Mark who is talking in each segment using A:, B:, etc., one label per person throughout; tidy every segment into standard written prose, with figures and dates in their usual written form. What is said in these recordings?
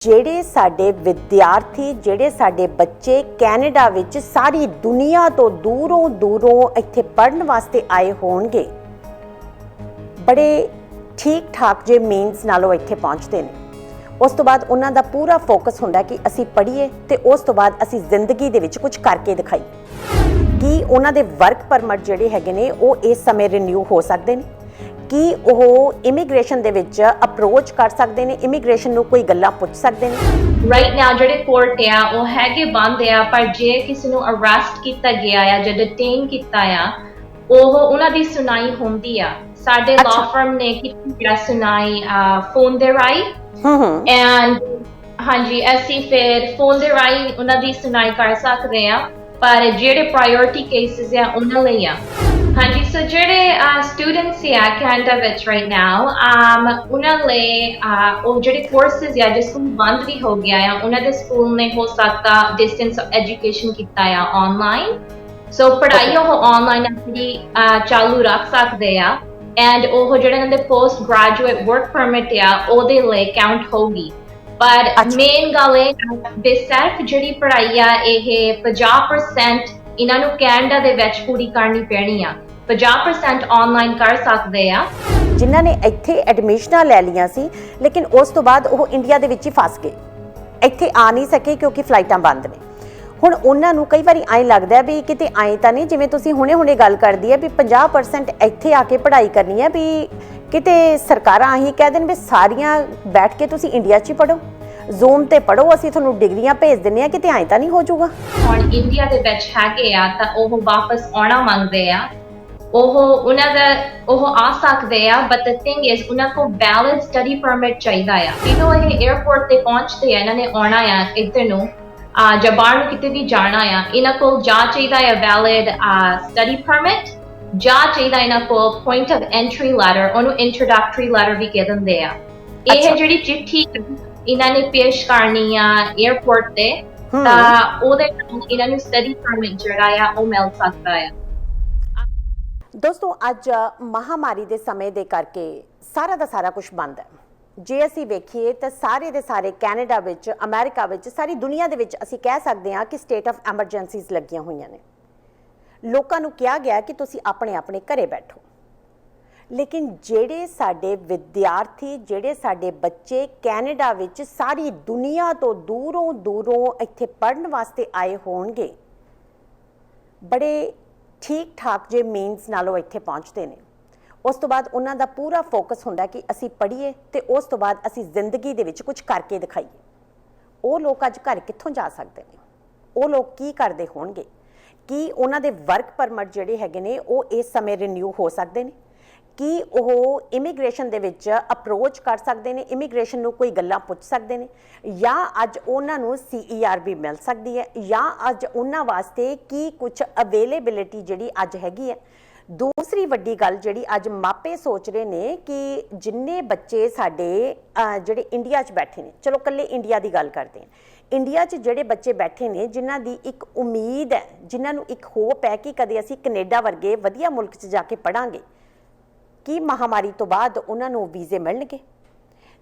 A: ਜਿਹੜੇ ਸਾਡੇ ਵਿਦਿਆਰਥੀ ਜਿਹੜੇ ਸਾਡੇ ਬੱਚੇ ਕੈਨੇਡਾ ਵਿੱਚ ਸਾਰੀ ਦੁਨੀਆ ਤੋਂ ਦੂਰੋਂ ਇੱਥੇ ਪੜ੍ਹਨ ਵਾਸਤੇ ਆਏ ਹੋਣਗੇ, ਬੜੇ ਠੀਕ ਠਾਕ ਜੇ ਮੀਨਸ ਨਾਲੋਂ ਇੱਥੇ ਪਹੁੰਚਦੇ ਨੇ। ਉਸ ਤੋਂ ਬਾਅਦ ਉਹਨਾਂ ਦਾ ਪੂਰਾ ਫੋਕਸ ਹੁੰਦਾ ਕਿ ਅਸੀਂ ਪੜ੍ਹੀਏ ਤੇ ਉਸ ਤੋਂ ਬਾਅਦ ਅਸੀਂ ਜ਼ਿੰਦਗੀ ਦੇ ਵਿੱਚ ਕੁਝ ਕਰਕੇ ਦਿਖਾਈਏ। ਕੀ ਉਹਨਾਂ ਦੇ ਵਰਕ ਪਰਮਿਟ ਜਿਹੜੇ ਹੈਗੇ ਨੇ ਉਹ ਇਸ ਸਮੇਂ ਰਿਨਿਊ ਹੋ ਸਕਦੇ ਨੇ? ਕੀ ਉਹ ਇਮੀਗ੍ਰੇਸ਼ਨ ਦੇ ਵਿੱਚ ਅਪਰੋਚ ਕਰ ਸਕਦੇ ਨੇ? ਇਮੀਗ੍ਰੇਸ਼ਨ ਨੂੰ ਕੋਈ ਗੱਲਾਂ ਪੁੱਛ ਸਕਦੇ ਨੇ?
B: ਰਾਈਟ ਨਾਓ ਜਿਹੜੇ ਕੋਰਟ ਆ ਉਹ ਹੈਗੇ ਬੰਦ ਆ, ਪਰ ਜੇ ਕਿਸੇ ਨੂੰ ਅਰੈਸਟ ਕੀਤਾ ਗਿਆ ਆ ਜਾਂ ਡਿਟੇਨ ਕੀਤਾ ਆ, ਉਹ ਉਹਨਾਂ ਦੀ ਸੁਣਾਈ ਹੁੰਦੀ ਆ। ਸਾਡੇ ਲਾਅ ਫਰਮ ਨੇ ਕੀਤੀ ਆ ਸੁਣਾਈ ਫੋਨ ਦੇ ਰਾਹੀਂ ਐਂਡ ਹਾਂਜੀ ਅਸੀਂ ਫਿਰ ਫੋਨ ਦੇ ਰਾਹੀਂ ਉਹਨਾਂ ਦੀ ਸੁਣਾਈ ਕਰ ਸਕਦੇ ਆ, ਪਰ ਜਿਹੜੇ ਪ੍ਰਾਇੋਰਟੀ ਕੇਸਿਸ ਆ ਉਹਨਾਂ ਲਈ ਆ। ਹਾਂਜੀ, ਸੋ ਜਿਹੜੇ ਸਟੂਡੈਂਟਸ ਆ ਕੈਨੇਡਾ ਵਿੱਚ ਰਾਈਟ ਨਾਓ ਉਹਨਾਂ ਲਈ ਉਹ ਜਿਹੜੇ ਕੋਰਸਿਸ ਆ ਜਿਸ ਨੂੰ ਬੰਦ ਵੀ ਹੋ ਗਿਆ ਆ, ਉਹਨਾਂ ਦੇ ਸਕੂਲ ਨੇ ਹੋ ਸਕਦਾ ਡਿਸਟੈਂਸ ਐਜੂਕੇਸ਼ਨ ਕੀਤਾ ਆ ਆਨਲਾਈਨ। ਸੋ ਪੜ੍ਹਾਈ ਉਹ ਆਨਲਾਈਨ ਆਪਣੀ ਚਾਲੂ ਰੱਖ ਸਕਦੇ ਆ ਐਂਡ ਉਹ ਜਿਹੜੇ ਇਹਨਾਂ ਦੇ ਪੋਸਟ ਗ੍ਰੈਜੂਏਟ ਵਰਕ ਪਰਮਿਟ ਆ ਉਹਦੇ ਲਈ ਕਾਊਂਟ ਹੋਗੀ। ਪਰ ਮੇਨ ਗੱਲ ਇਹ ਸਿਰਫ ਜਿਹੜੀ ਪੜ੍ਹਾਈ ਆ ਇਹ 50% ਇਹਨਾਂ ਨੂੰ ਕੈਨੇਡਾ ਦੇ ਵਿੱਚ ਪੂਰੀ ਕਰਨੀ ਪੈਣੀ ਆ। 50% ਆਨਲਾਈਨ ਕਰ ਸਕਦੇ ਆ
A: ਜਿਨ੍ਹਾਂ ਨੇ ਇੱਥੇ ਐਡਮਿਸ਼ਨਾਂ ਲੈ ਲਈਆਂ ਸੀ, ਲੇਕਿਨ ਉਸ ਤੋਂ ਬਾਅਦ ਉਹ ਇੰਡੀਆ ਦੇ ਵਿੱਚ ਹੀ ਫਸ ਗਏ, ਇੱਥੇ ਆ ਨਹੀਂ ਸਕੇ ਕਿਉਂਕਿ ਫਲਾਈਟਾਂ ਬੰਦ ਨੇ। ਹੁਣ ਉਹਨਾਂ ਨੂੰ ਕਈ ਵਾਰੀ ਐਂ ਲੱਗਦਾ ਵੀ ਕਿਤੇ ਐਂ ਤਾਂ ਨਹੀਂ, ਜਿਵੇਂ ਤੁਸੀਂ ਹੁਣੇ ਗੱਲ ਕਰਦੀ ਹੈ ਵੀ 50% ਇੱਥੇ ਆ ਕੇ ਪੜ੍ਹਾਈ ਕਰਨੀ ਹੈ, ਵੀ ਕਿਤੇ ਸਰਕਾਰਾਂ ਇਹੀ ਕਹਿ ਦੇਣ ਵੀ ਸਾਰੀਆਂ ਬੈਠ ਕੇ ਤੁਸੀਂ ਇੰਡੀਆ 'ਚ ਹੀ ਪੜ੍ਹੋ, ਜ਼ੂਮ ਤੇ ਪੜ੍ਹੋ, ਅਸੀਂ ਤੁਹਾਨੂੰ ਡਿਗਰੀਆਂ ਭੇਜ ਦਿੰਦੇ ਆ, ਕਿਤੇ ਐਂ ਤਾਂ ਨਹੀਂ ਹੋ ਜਾਊਗਾ।
B: ਹੁਣ ਇੰਡੀਆ ਦੇ ਵਿੱਚ ਹੈਗੇ ਆ ਤਾਂ ਉਹ ਵਾਪਸ ਆਉਣਾ ਮੰਗਦੇ ਆ, ਉਹਨਾਂ ਦਾ ਉਹ ਆ ਸਕਦੇ ਆ, ਬਟ ਦ ਥਿੰਗ ਇਜ਼ ਉਹਨਾਂ ਕੋਲ ਵੈਲਿਡ ਸਟੱਡੀ ਪਰਮਿਟ ਚਾਹੀਦਾ ਆ। ਜਦੋਂ ਇਹ 에ਅਰਪੋਰਟ ਤੇ ਪਹੁੰਚਦੇ ਆ, ਇਹਨਾਂ ਨੇ ਆਉਣਾ ਆ ਇੱਧਰ ਨੂੰ ਜਾਂ ਬਾਹਰ ਨੂੰ ਕਿਤੇ ਵੀ ਜਾਣਾ ਆ, ਇਹਨਾਂ ਕੋਲ ਜਾਂ ਚਾਹੀਦਾ ਆ ਵੈਲਿਡ ਸਟੱਡੀ ਪਰਮਿਟ, ਜਾਂ ਚਾਹੀਦਾ ਇਹਨਾਂ ਕੋਲ ਪੁਆਇੰਟ ਆਫ ਐਂਟਰੀ ਲੈਟਰ, ਉਹਨੂੰ ਇੰਟਰੋਡਕਟਰੀ ਲੈਟਰ ਵੀ ਕਹਿ ਦਿੰਦੇ ਆ। ਇਹ ਜਿਹੜੀ ਚਿੱਠੀ ਇਹਨਾਂ ਨੇ ਪੇਸ਼ ਕਰਨੀ ਆ 에ਅਰਪੋਰਟ ਤੇ, ਤਾਂ ਉਹਦੇ ਨਾਲ ਇਹਨਾਂ ਨੂੰ ਸਟੱਡੀ ਪਰਮਿਟ ਜਿਹੜਾ ਆ ਉਹ ਮਿਲ ਸਕਦਾ ਆ।
A: ਦੋਸਤੋ, ਅੱਜ ਮਹਾਮਾਰੀ ਦੇ ਸਮੇਂ ਦੇ ਕਰਕੇ ਸਾਰਾ ਦਾ ਸਾਰਾ ਕੁਝ ਬੰਦ ਹੈ। ਜੇ ਅਸੀਂ ਵੇਖੀਏ ਤਾਂ ਸਾਰੇ ਦੇ ਸਾਰੇ ਕੈਨੇਡਾ ਵਿੱਚ, ਅਮਰੀਕਾ ਵਿੱਚ, ਸਾਰੀ ਦੁਨੀਆ ਦੇ ਵਿੱਚ ਅਸੀਂ ਕਹਿ ਸਕਦੇ ਹਾਂ ਕਿ ਸਟੇਟ ਆਫ ਐਮਰਜੈਂਸੀਜ਼ ਲੱਗੀਆਂ ਹੋਈਆਂ ਨੇ। ਲੋਕਾਂ ਨੂੰ ਕਿਹਾ ਗਿਆ ਕਿ ਤੁਸੀਂ ਆਪਣੇ ਆਪਣੇ ਘਰੇ ਬੈਠੋ, ਲੇਕਿਨ ਜਿਹੜੇ ਸਾਡੇ ਵਿਦਿਆਰਥੀ, ਜਿਹੜੇ ਸਾਡੇ ਬੱਚੇ ਕੈਨੇਡਾ ਵਿੱਚ ਸਾਰੀ ਦੁਨੀਆ ਤੋਂ ਦੂਰੋਂ ਇੱਥੇ ਪੜ੍ਹਨ ਵਾਸਤੇ ਆਏ ਹੋਣਗੇ, ਬੜੇ ਠੀਕ ਠਾਕ ਜੇ ਮੀਨਸ ਨਾਲੋਂ ਇੱਥੇ ਪਹੁੰਚਦੇ ਨੇ। ਉਸ ਤੋਂ ਬਾਅਦ ਉਹਨਾਂ ਦਾ ਪੂਰਾ ਫੋਕਸ ਹੁੰਦਾ ਕਿ ਅਸੀਂ ਪੜ੍ਹੀਏ ਤੇ ਉਸ ਤੋਂ ਬਾਅਦ ਅਸੀਂ ਜ਼ਿੰਦਗੀ ਦੇ ਵਿੱਚ ਕੁਝ ਕਰਕੇ ਦਿਖਾਈਏ। ਉਹ ਲੋਕ ਅੱਜ ਘਰ ਕਿੱਥੋਂ ਜਾ ਸਕਦੇ ਨੇ? ਉਹ ਲੋਕ ਕੀ ਕਰਦੇ ਹੋਣਗੇ? ਕੀ ਉਹਨਾਂ ਦੇ ਵਰਕ ਪਰਮਿਟ ਜਿਹੜੇ ਹੈਗੇ ਨੇ ਉਹ ਇਸ ਸਮੇਂ ਰਿਨਿਊ ਹੋ ਸਕਦੇ ਨੇ? ਕੀ ਉਹ ਇਮੀਗ੍ਰੇਸ਼ਨ ਦੇ ਵਿੱਚ ਅਪਰੋਚ ਕਰ ਸਕਦੇ ਨੇ? ਇਮੀਗ੍ਰੇਸ਼ਨ ਨੂੰ ਕੋਈ ਗੱਲਾਂ ਪੁੱਛ ਸਕਦੇ ਨੇ? ਜਾਂ ਅੱਜ ਉਹਨਾਂ ਨੂੰ CERB ਮਿਲ ਸਕਦੀ ਹੈ? ਜਾਂ ਅੱਜ ਉਹਨਾਂ ਵਾਸਤੇ ਕੀ ਕੁਝ ਅਵੇਲੇਬਿਲਿਟੀ ਜਿਹੜੀ ਅੱਜ ਹੈਗੀ ਹੈ? ਦੂਸਰੀ ਵੱਡੀ ਗੱਲ ਜਿਹੜੀ ਅੱਜ ਮਾਪੇ ਸੋਚ ਰਹੇ ਨੇ ਕਿ ਜਿੰਨੇ ਬੱਚੇ ਸਾਡੇ ਜਿਹੜੇ ਇੰਡੀਆ 'ਚ ਬੈਠੇ ਨੇ, ਚਲੋ ਇਕੱਲੇ ਇੰਡੀਆ ਦੀ ਗੱਲ ਕਰਦੇ ਹਾਂ, ਇੰਡੀਆ 'ਚ ਜਿਹੜੇ ਬੱਚੇ ਬੈਠੇ ਨੇ ਜਿਨ੍ਹਾਂ ਦੀ ਇੱਕ ਉਮੀਦ ਹੈ, ਜਿਨ੍ਹਾਂ ਨੂੰ ਇੱਕ ਹੋਪ ਹੈ ਕਿ ਕਦੇ ਅਸੀਂ ਕੈਨੇਡਾ ਵਰਗੇ ਵਧੀਆ ਮੁਲਕ 'ਚ ਜਾ ਕੇ ਪੜ੍ਹਾਂਗੇ, ਕੀ ਮਹਾਮਾਰੀ ਤੋਂ ਬਾਅਦ ਉਹਨਾਂ ਨੂੰ ਵੀਜ਼ੇ ਮਿਲਣਗੇ?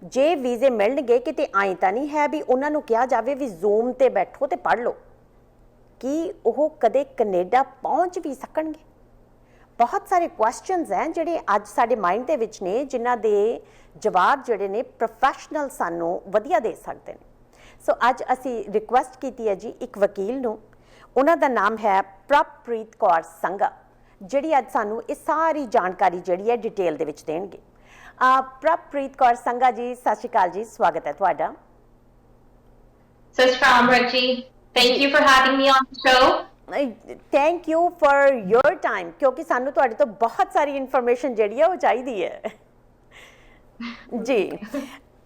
A: ਜੇ ਵੀਜ਼ੇ ਮਿਲਣਗੇ, ਕਿਤੇ ਐਂ ਤਾਂ ਨਹੀਂ ਹੈ ਵੀ ਉਹਨਾਂ ਨੂੰ ਕਿਹਾ ਜਾਵੇ ਵੀ ਜ਼ੂਮ ਤੇ ਬੈਠੋ ਤੇ ਪੜ੍ਹ ਲਓ? ਕੀ ਉਹ ਕਦੇ ਕੈਨੇਡਾ ਪਹੁੰਚ ਵੀ ਸਕਣਗੇ? ਬਹੁਤ ਸਾਰੇ ਕੁਐਸਚਨਸ ਹੈ ਜਿਹੜੇ ਅੱਜ ਸਾਡੇ ਮਾਈਂਡ ਦੇ ਵਿੱਚ ਨੇ, ਜਿਨ੍ਹਾਂ ਦੇ ਜਵਾਬ ਜਿਹੜੇ ਨੇ ਪ੍ਰੋਫੈਸ਼ਨਲ ਸਾਨੂੰ ਵਧੀਆ ਦੇ ਸਕਦੇ ਨੇ। ਸੋ ਅੱਜ ਅਸੀਂ ਰਿਕੁਐਸਟ ਕੀਤੀ ਹੈ ਜੀ ਇੱਕ ਵਕੀਲ ਨੂੰ, ਉਹਨਾਂ ਦਾ ਨਾਮ ਹੈ ਪ੍ਰਭਪ੍ਰੀਤ ਕੌਰ ਸੰਘਾ, ਜਿਹੜੀ ਅੱਜ ਸਾਨੂੰ ਇਹ ਸਾਰੀ ਜਾਣਕਾਰੀ ਜਿਹੜੀ ਹੈ ਡਿਟੇਲ ਦੇ ਵਿੱਚ ਦੇਣਗੇ। ਪ੍ਰਭਪ੍ਰੀਤ ਕੌਰ ਸੰਘਾ ਜੀ, ਸਤਿ ਸ਼੍ਰੀ ਅਕਾਲ ਜੀ, ਸਵਾਗਤ ਹੈ ਤੁਹਾਡਾ।
B: ਸਤਿ ਸ਼੍ਰੀ ਅਕਾਲ ਅਮਰਤ, thank you for having me on the show.
A: Thank you for your time, ਕਿਉਂਕਿ ਸਾਨੂੰ ਤੁਹਾਡੇ ਤੋਂ ਬਹੁਤ ਸਾਰੀ ਇਨਫੋਰਮੇਸ਼ਨ ਜਿਹੜੀ ਹੈ ਉਹ ਚਾਹੀਦੀ ਹੈ ਜੀ।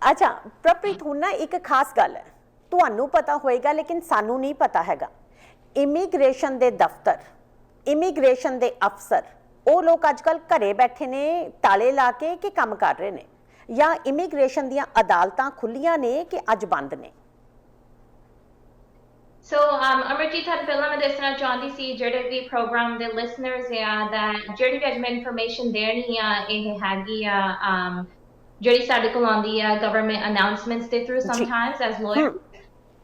A: ਅੱਛਾ ਪ੍ਰਭਪ੍ਰੀਤ, ਹੁਣ ਨਾ ਇੱਕ ਖਾਸ ਗੱਲ ਹੈ, ਤੁਹਾਨੂੰ ਪਤਾ ਹੋਏਗਾ ਲੇਕਿਨ ਸਾਨੂੰ ਨਹੀਂ ਪਤਾ ਹੈਗਾ। ਇਮੀਗ੍ਰੇਸ਼ਨ ਦੇ ਦਫ਼ਤਰ, ਇਮੀਗ੍ਰੇਸ਼ਨ ਦੇ ਅਫਸਰ, ਉਹ ਲੋਕ ਅੱਜ ਕੱਲ੍ਹ ਘਰੇ ਬੈਠੇ ਨੇ ਤਾਲੇ ਲਾ ਕੇ ਕਿ ਕੰਮ ਕਰ ਰਹੇ ਨੇ, ਜਾਂ ਇਮੀਗ੍ਰੇਸ਼ਨ ਦੀਆਂ ਅਦਾਲਤਾਂ ਖੁੱਲੀਆਂ ਨੇ ਕਿ ਅੱਜ ਬੰਦ ਨੇ?
B: ਸੋ ਅਮਰਜੀਤ, ਤੁਹਾਨੂੰ ਪਹਿਲਾਂ ਮੈਂ ਦੱਸਣਾ ਚਾਹੁੰਦੀ ਸੀ ਜਿਹੜੇ ਵੀ ਪ੍ਰੋਗਰਾਮ ਦੇ ਲਿਸਨਰਸ ਆ, that ਜਿਹੜੀ ਵੀ ਅੱਜ ਮੈਂ ਇਨਫੋਰਮੇਸ਼ਨ ਦੇਣੀ ਆ ਇਹ ਹੈਗੀ ਆ ਜਿਹੜੀ ਸਾਡੇ ਕੋਲ ਆਉਂਦੀ ਆ government announcements ਦੇ through
A: ਜੀ
B: sometimes as
A: ਹੂੰ
B: lawyers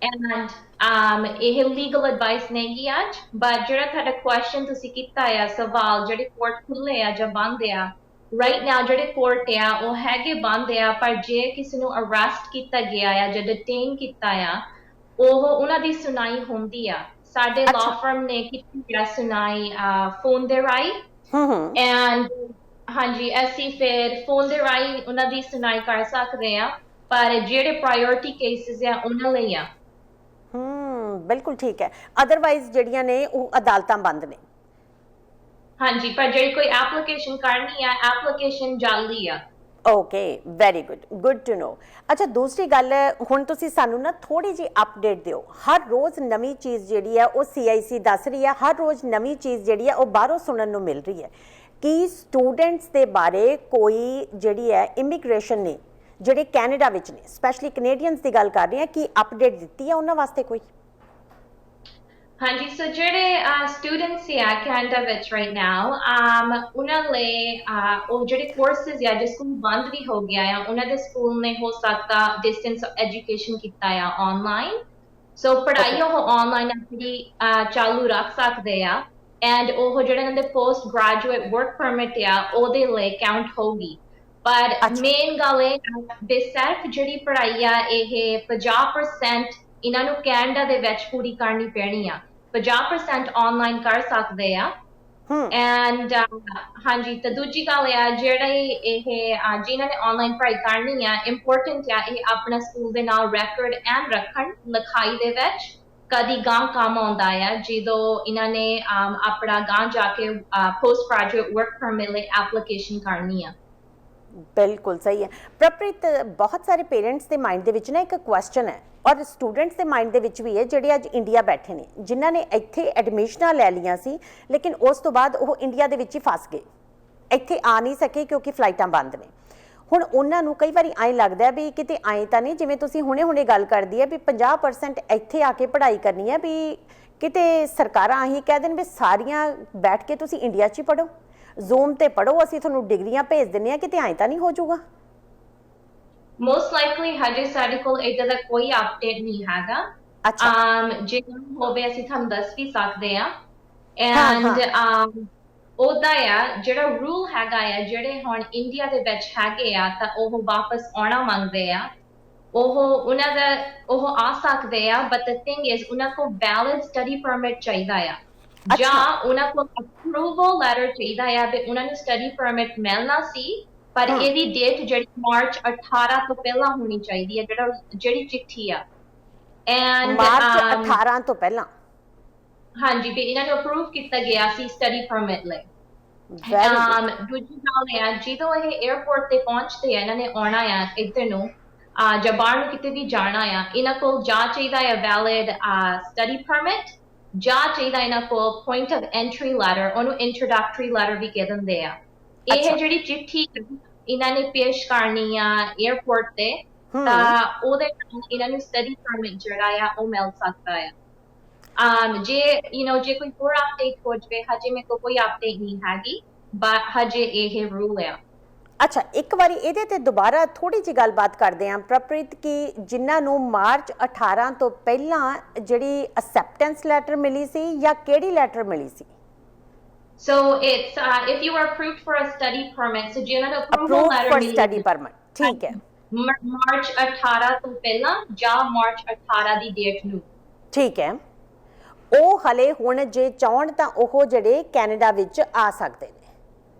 B: and ਇਹ legal advice ਨਹੀਂ ਗੀ ਅੱਜ but ਜਿਹੜਾ ਤੁਹਾਡਾ question ਤੁਸੀਂ ਕੀਤਾ ਆ ਸਵਾਲ ਜਿਹੜੇ ਕੋਰਟ ਖੁੱਲੇ ਆ ਜਾਂ ਬੰਦ ਆ right now ਜਿਹੜੇ ਕੋਰਟ ਆ ਉਹ ਹੈਗੇ ਬੰਦ ਆ ਪਰ ਜੇ ਕਿਸੇ ਨੂੰ ਅਰੈਸਟ ਕੀਤਾ ਗਿਆ ਆ ਜਾਂ ਡਿਟੇਨ ਕੀਤਾ ਆ ਉਹ ਉਹਨਾਂ ਦੀ ਸੁਣਾਈ ਹੁੰਦੀ ਆ ਸਾਡੇ law
A: ਅੱਛਾ
B: firm ਨੇ ਕੀਤੀ ਆ ਸੁਣਾਈ ਫੋਨ ਦੇ ਰਾਹੀਂ
A: ਹੂੰ
B: and ਹਾਂਜੀ ਅਸੀਂ ਫਿਰ ਫੋਨ ਦੇ ਰਾਹੀਂ ਉਹਨਾਂ ਦੀ ਸੁਣਾਈ ਕਰ ਸਕਦੇ ਆ ਪਰ ਜਿਹੜੇ ਪ੍ਰਾਇੋਰਟੀ ਕੇਸਿਸ ਆ ਉਹਨਾਂ ਲਈ ਆ
A: ਬਿਲਕੁਲ ਠੀਕ ਹੈ ਅਦਰਵਾਈਜ਼ ਜਿਹੜੀਆਂ ਨੇ ਉਹ ਅਦਾਲਤਾਂ ਬੰਦ ਨੇ
B: ਹਾਂਜੀ ਪਰ ਜਿਹੜੀ ਕੋਈ ਐਪਲੀਕੇਸ਼ਨ ਕਰਨੀ ਆ ਐਪਲੀਕੇਸ਼ਨ ਜਾਲੀ ਆ
A: okay very good to know ਅੱਛਾ ਦੂਸਰੀ ਗੱਲ ਹੁਣ ਤੁਸੀਂ ਸਾਨੂੰ ਨਾ ਥੋੜੀ ਜਿਹੀ ਅਪਡੇਟ ਦਿਓ ਹਰ ਰੋਜ਼ ਨਵੀਂ ਚੀਜ਼ ਜਿਹੜੀ ਹੈ ਉਹ CIC ਦੱਸ ਰਹੀ ਹੈ ਹਰ ਰੋਜ਼ ਨਵੀਂ ਚੀਜ਼ ਜਿਹੜੀ ਹੈ ਉਹ ਬਾਹਰੋਂ ਸੁਣਨ ਨੂੰ ਮਿਲ ਰਹੀ ਹੈ ਕਿ ਸਟੂਡੈਂਟਸ ਦੇ ਬਾਰੇ ਕੋਈ ਜਿਹੜੀ ਹੈ ਇਮੀਗ੍ਰੇਸ਼ਨ ਨੇ ਜਿਹੜੇ ਕੈਨੇਡਾ ਵਿੱਚ ਨੇ ਸਪੈਸ਼ਲੀ ਕੈਨੇਡੀਅਨਸ ਦੀ ਗੱਲ ਕਰ ਰਹੀ ਹਾਂ ਕਿ ਅਪਡੇਟ ਦਿੱਤੀ ਹੈ ਉਹਨਾਂ ਵਾਸਤੇ ਕੋਈ
B: ਹਾਂਜੀ ਸੋ ਜਿਹੜੇ ਸਟੂਡੈਂਟਸ ਆ ਕੈਨੇਡਾ ਵਿੱਚ ਰਾਈਟ ਨਾਓ ਉਹਨਾਂ ਲਈ ਉਹ ਜਿਹੜੇ ਕੋਰਸਿਸ ਆ ਜਿਸ ਸਕੂਲ ਬੰਦ ਵੀ ਹੋ ਗਿਆ ਆ ਉਹਨਾਂ ਦੇ ਸਕੂਲ ਨੇ ਹੋ ਸਕਦਾ ਡਿਸਟੈਂਸ ਐਜੂਕੇਸ਼ਨ ਕੀਤਾ ਆ ਆਨਲਾਈਨ ਸੋ ਪੜ੍ਹਾਈ ਉਹ ਆਨਲਾਈਨ ਆਪਣੀ ਚਾਲੂ ਰੱਖ ਸਕਦੇ ਆ ਐਂਡ ਉਹ ਜਿਹੜੇ ਇਹਨਾਂ ਦੇ ਪੋਸਟ ਗ੍ਰੈਜੂਏਟ ਵਰਕ ਪਰਮਿਟ ਆ ਉਹਦੇ ਲਈ ਕਾਊਂਟ ਹੋਊਗੀ ਪਰ ਮੇਨ ਗੱਲ ਇਹ ਬੇਸਿਕ ਜਿਹੜੀ ਪੜ੍ਹਾਈ ਆ ਇਹ 50% ਇਹਨਾਂ ਨੂੰ ਕੈਨੇਡਾ ਦੇ ਵਿੱਚ ਪੂਰੀ ਕਰਨੀ ਪੈਣੀ ਆ 50% ਆਨਲਾਈਨ ਕਰ ਸਕਦੇ ਆ ਐਂਡ ਹਾਂਜੀ ਤੇ ਦੂਜੀ ਗੱਲ ਆ ਜਿਹੜੀ ਇਹ ਜਿਨ੍ਹਾਂ ਨੇ ਆਨਲਾਈਨ ਪੜ੍ਹਾਈ ਕਰਨੀ ਆ ਇੰਪੋਰਟੈਂਟ ਆ ਇਹ ਆਪਣਾ ਸਕੂਲ ਦੇ ਨਾਲ ਰੈਕੋਰਡ ਐਂਡ ਰੱਖਣ ਲਿਖਾਈ ਦੇ ਵਿੱਚ ਕਦੀ ਗਾਂ ਕੰਮ ਆਉਂਦਾ ਆ ਜਦੋਂ ਇਹਨਾਂ ਨੇ ਆਪਣਾ ਗਾਂ ਜਾ ਕੇ ਪੋਸਟ ਗ੍ਰੈਜੂਏਟ ਵਰਕ ਪਰਮਿਟ ਲਈ ਐਪਲੀਕੇਸ਼ਨ ਕਰਨੀ ਆ
A: ਬਿਲਕੁਲ ਸਹੀ ਹੈ ਪ੍ਰਪ੍ਰੀਤ ਬਹੁਤ ਸਾਰੇ ਪੇਰੈਂਟਸ ਦੇ ਮਾਈਂਡ ਦੇ ਵਿੱਚ ਨਾ ਇੱਕ ਕੁਐਸਚਨ ਹੈ ਔਰ ਸਟੂਡੈਂਟਸ ਦੇ ਮਾਈਂਡ ਦੇ ਵਿੱਚ ਵੀ ਹੈ ਜਿਹੜੇ ਅੱਜ ਇੰਡੀਆ ਬੈਠੇ ਨੇ ਜਿਨ੍ਹਾਂ ਨੇ ਇੱਥੇ ਐਡਮਿਸ਼ਨਾਂ ਲੈ ਲਈਆਂ ਸੀ ਲੇਕਿਨ ਉਸ ਤੋਂ ਬਾਅਦ ਉਹ ਇੰਡੀਆ ਦੇ ਵਿੱਚ ਹੀ ਫਸ ਗਏ ਇੱਥੇ ਆ ਨਹੀਂ ਸਕੇ ਕਿਉਂਕਿ ਫਲਾਈਟਾਂ ਬੰਦ ਨੇ ਹੁਣ ਉਹਨਾਂ ਨੂੰ ਕਈ ਵਾਰੀ ਐਂ ਲੱਗਦਾ ਵੀ ਕਿਤੇ ਐਂ ਤਾਂ ਨਹੀਂ ਜਿਵੇਂ ਤੁਸੀਂ ਹੁਣੇ ਗੱਲ ਕਰਦੀ ਹੈ ਵੀ 50% ਇੱਥੇ ਆ ਕੇ ਪੜ੍ਹਾਈ ਕਰਨੀ ਹੈ ਵੀ ਕਿਤੇ ਸਰਕਾਰਾਂ ਇਹੀ ਕਹਿ ਦੇਣ ਵੀ ਸਾਰੀਆਂ ਬੈਠ ਕੇ ਤੁਸੀਂ ਇੰਡੀਆ 'ਚ ਹੀ ਪੜ੍ਹੋ ਜ਼ੂਮ ਤੇ ਪੜ੍ਹੋ ਅਸੀਂ ਤੁਹਾਨੂੰ ਡਿਗਰੀਆਂ ਭੇਜ ਦਿੰਦੇ ਆ ਕਿਤੇ ਐਂ ਤਾਂ ਨਹੀਂ ਹੋ ਜਾਊਗਾ
B: ਮੋਸਟ ਲਾਈਕਲੀ ਹਜੇ ਸਾਡੇ ਕੋਲ ਇਦਾਂ ਦਾ ਕੋਈ ਅਪਡੇਟ ਨਹੀਂ ਹੈਗਾ
A: ਅੱਛਾ
B: ਜੇ ਹੋਵੇ ਅਸੀਂ ਤੁਹਾਨੂੰ ਦੱਸ ਵੀ ਸਕਦੇ ਆ ਐਂਡ ਉਹਦਾ ਆ ਜਿਹੜਾ ਰੂਲ ਹੈਗਾ ਆ ਜਿਹੜੇ ਹੁਣ ਇੰਡੀਆ ਦੇ ਵਿੱਚ ਹੈਗੇ ਆ ਤਾਂ ਉਹ ਵਾਪਸ ਆਉਣਾ ਮੰਗਦੇ ਆ ਉਹਨਾਂ ਦਾ ਉਹ ਆ ਸਕਦੇ ਆ ਬਟ ਦ ਥਿੰਗ ਇਜ਼ ਉਹਨਾਂ ਕੋਲ ਵੈਲਿਡ ਸਟੱਡੀ ਪਰਮਿਟ ਚਾਹੀਦਾ ਆ ਜਾਂ ਉਹਨਾਂ ਕੋਲ ਅਪਰੂਵਲ ਲੈਟਰ ਚਾਹੀਦਾ ਆ ਤੇ ਉਹਨਾਂ ਨੂੰ ਸਟੱਡੀ ਪਰਮਿਟ ਮਿਲਣਾ ਸੀ ਪਰ ਇਹਦੀ ਡੇਟ ਜਿਹੜੀ ਮਾਰਚ 18 ਤੋਂ ਪਹਿਲਾਂ ਹੋਣੀ ਚਾਹੀਦੀ ਹੈ ਜਿਹੜੀ ਚਿੱਠੀ ਆ ਐਂਡ
A: ਮਾਰਚ 18 ਤੋਂ ਪਹਿਲਾਂ
B: ਹਾਂਜੀ ਵੀ ਇਹਨਾਂ ਨੂੰ ਅਪਰੂਵ ਕੀਤਾ ਗਿਆ ਸੀ ਸਟੱਡੀ ਪਰਮਿਟ ਲਈ ਦੂਜੀ ਗੱਲ ਆ ਜਦੋਂ ਇਹ 에ਅਰਪੋਰਟ ਤੇ ਪਹੁੰਚਦੇ ਆ ਇਹਨਾਂ ਨੇ ਆਉਣਾ ਆ ਇੱਧਰ ਨੂੰ ਜਾਂ ਬਾਹਰ ਨੂੰ ਕਿਤੇ ਵੀ ਜਾਣਾ ਆ ਇਹਨਾਂ ਕੋਲ ਜਾਂ ਚਾਹੀਦਾ ਆ ਵੈਲਿਡ ਸਟੱਡੀ ਪਰਮਿਟ ਜਾਂ ਚਾਹੀਦਾ ਇਹਨਾਂ ਕੋਲ ਪੁਆਇੰਟ ਆਫ ਐਂਟਰੀ ਲੈਟਰ ਉਹਨੂੰ ਇੰਟਰੋਡਕਟਰੀ ਲੈਟਰ ਵੀ ਕਹਿ ਦਿੰਦੇ ਆ ਇਹ ਜਿਹੜੀ ਚਿੱਠੀ ਇਹਨਾਂ ਨੇ ਪੇਸ਼ ਕਰਨੀ ਆ 에ਅਰਪੋਰਟ ਤੇ ਤਾਂ ਉਹਦੇ ਨਾਲ ਇਹਨਾਂ ਨੂੰ ਸਟੱਡੀ ਪਰਮਿਟ ਜਿਹੜਾ ਆ ਉਹ ਮਿਲ ਸਕਦਾ ਆ ਜੇ ਜੇ ਕੋਈ ਹੋਰ ਅਪਡੇਟ ਹੋ ਜਾਵੇ ਹਜੇ ਮੇਰੇ ਕੋਲ ਕੋਈ ਅਪਡੇਟ ਨਹੀਂ ਹੈਗੀ ਬਟ ਹਜੇ ਇਹ ਰੂਲ ਆ
A: ਅੱਛਾ ਇੱਕ ਵਾਰੀ ਇਹਦੇ ਤੇ ਦੁਬਾਰਾ ਥੋੜੀ ਜਿਹੀ ਗੱਲਬਾਤ ਕਰਦੇ ਆਂ ਪ੍ਰਪ੍ਰੀਤ ਕਿ ਜਿਨ੍ਹਾਂ ਨੂੰ ਮਾਰਚ 18 ਤੋਂ ਪਹਿਲਾਂ ਜਿਹੜੀ ਅਸੈਪਟੈਂਸ ਲੈਟਰ ਮਿਲੀ ਸੀ ਜਾਂ ਕਿਹੜੀ ਲੈਟਰ ਮਿਲੀ ਸੀ
B: So it's if you are approved for a study permit, so ਜਿਹਨਾਂ ਨੂੰ approval
A: approved
B: letter
A: for
B: ਮਿਲੀ
A: study permit ਠੀਕ ਹੈ
B: ਮਾਰਚ 18 ਤੋਂ ਪਹਿਲਾਂ ਜਾਂ ਮਾਰਚ 18 ਦੀ ਡੇਟ ਨੂੰ
A: ਠੀਕ ਹੈ ਉਹ ਹਲੇ ਹੁਣ ਜੇ ਚਾਹਣ ਤਾਂ ਉਹ ਜਿਹੜੇ ਕੈਨੇਡਾ ਵਿੱਚ ਆ ਸਕਦੇ ਨੇ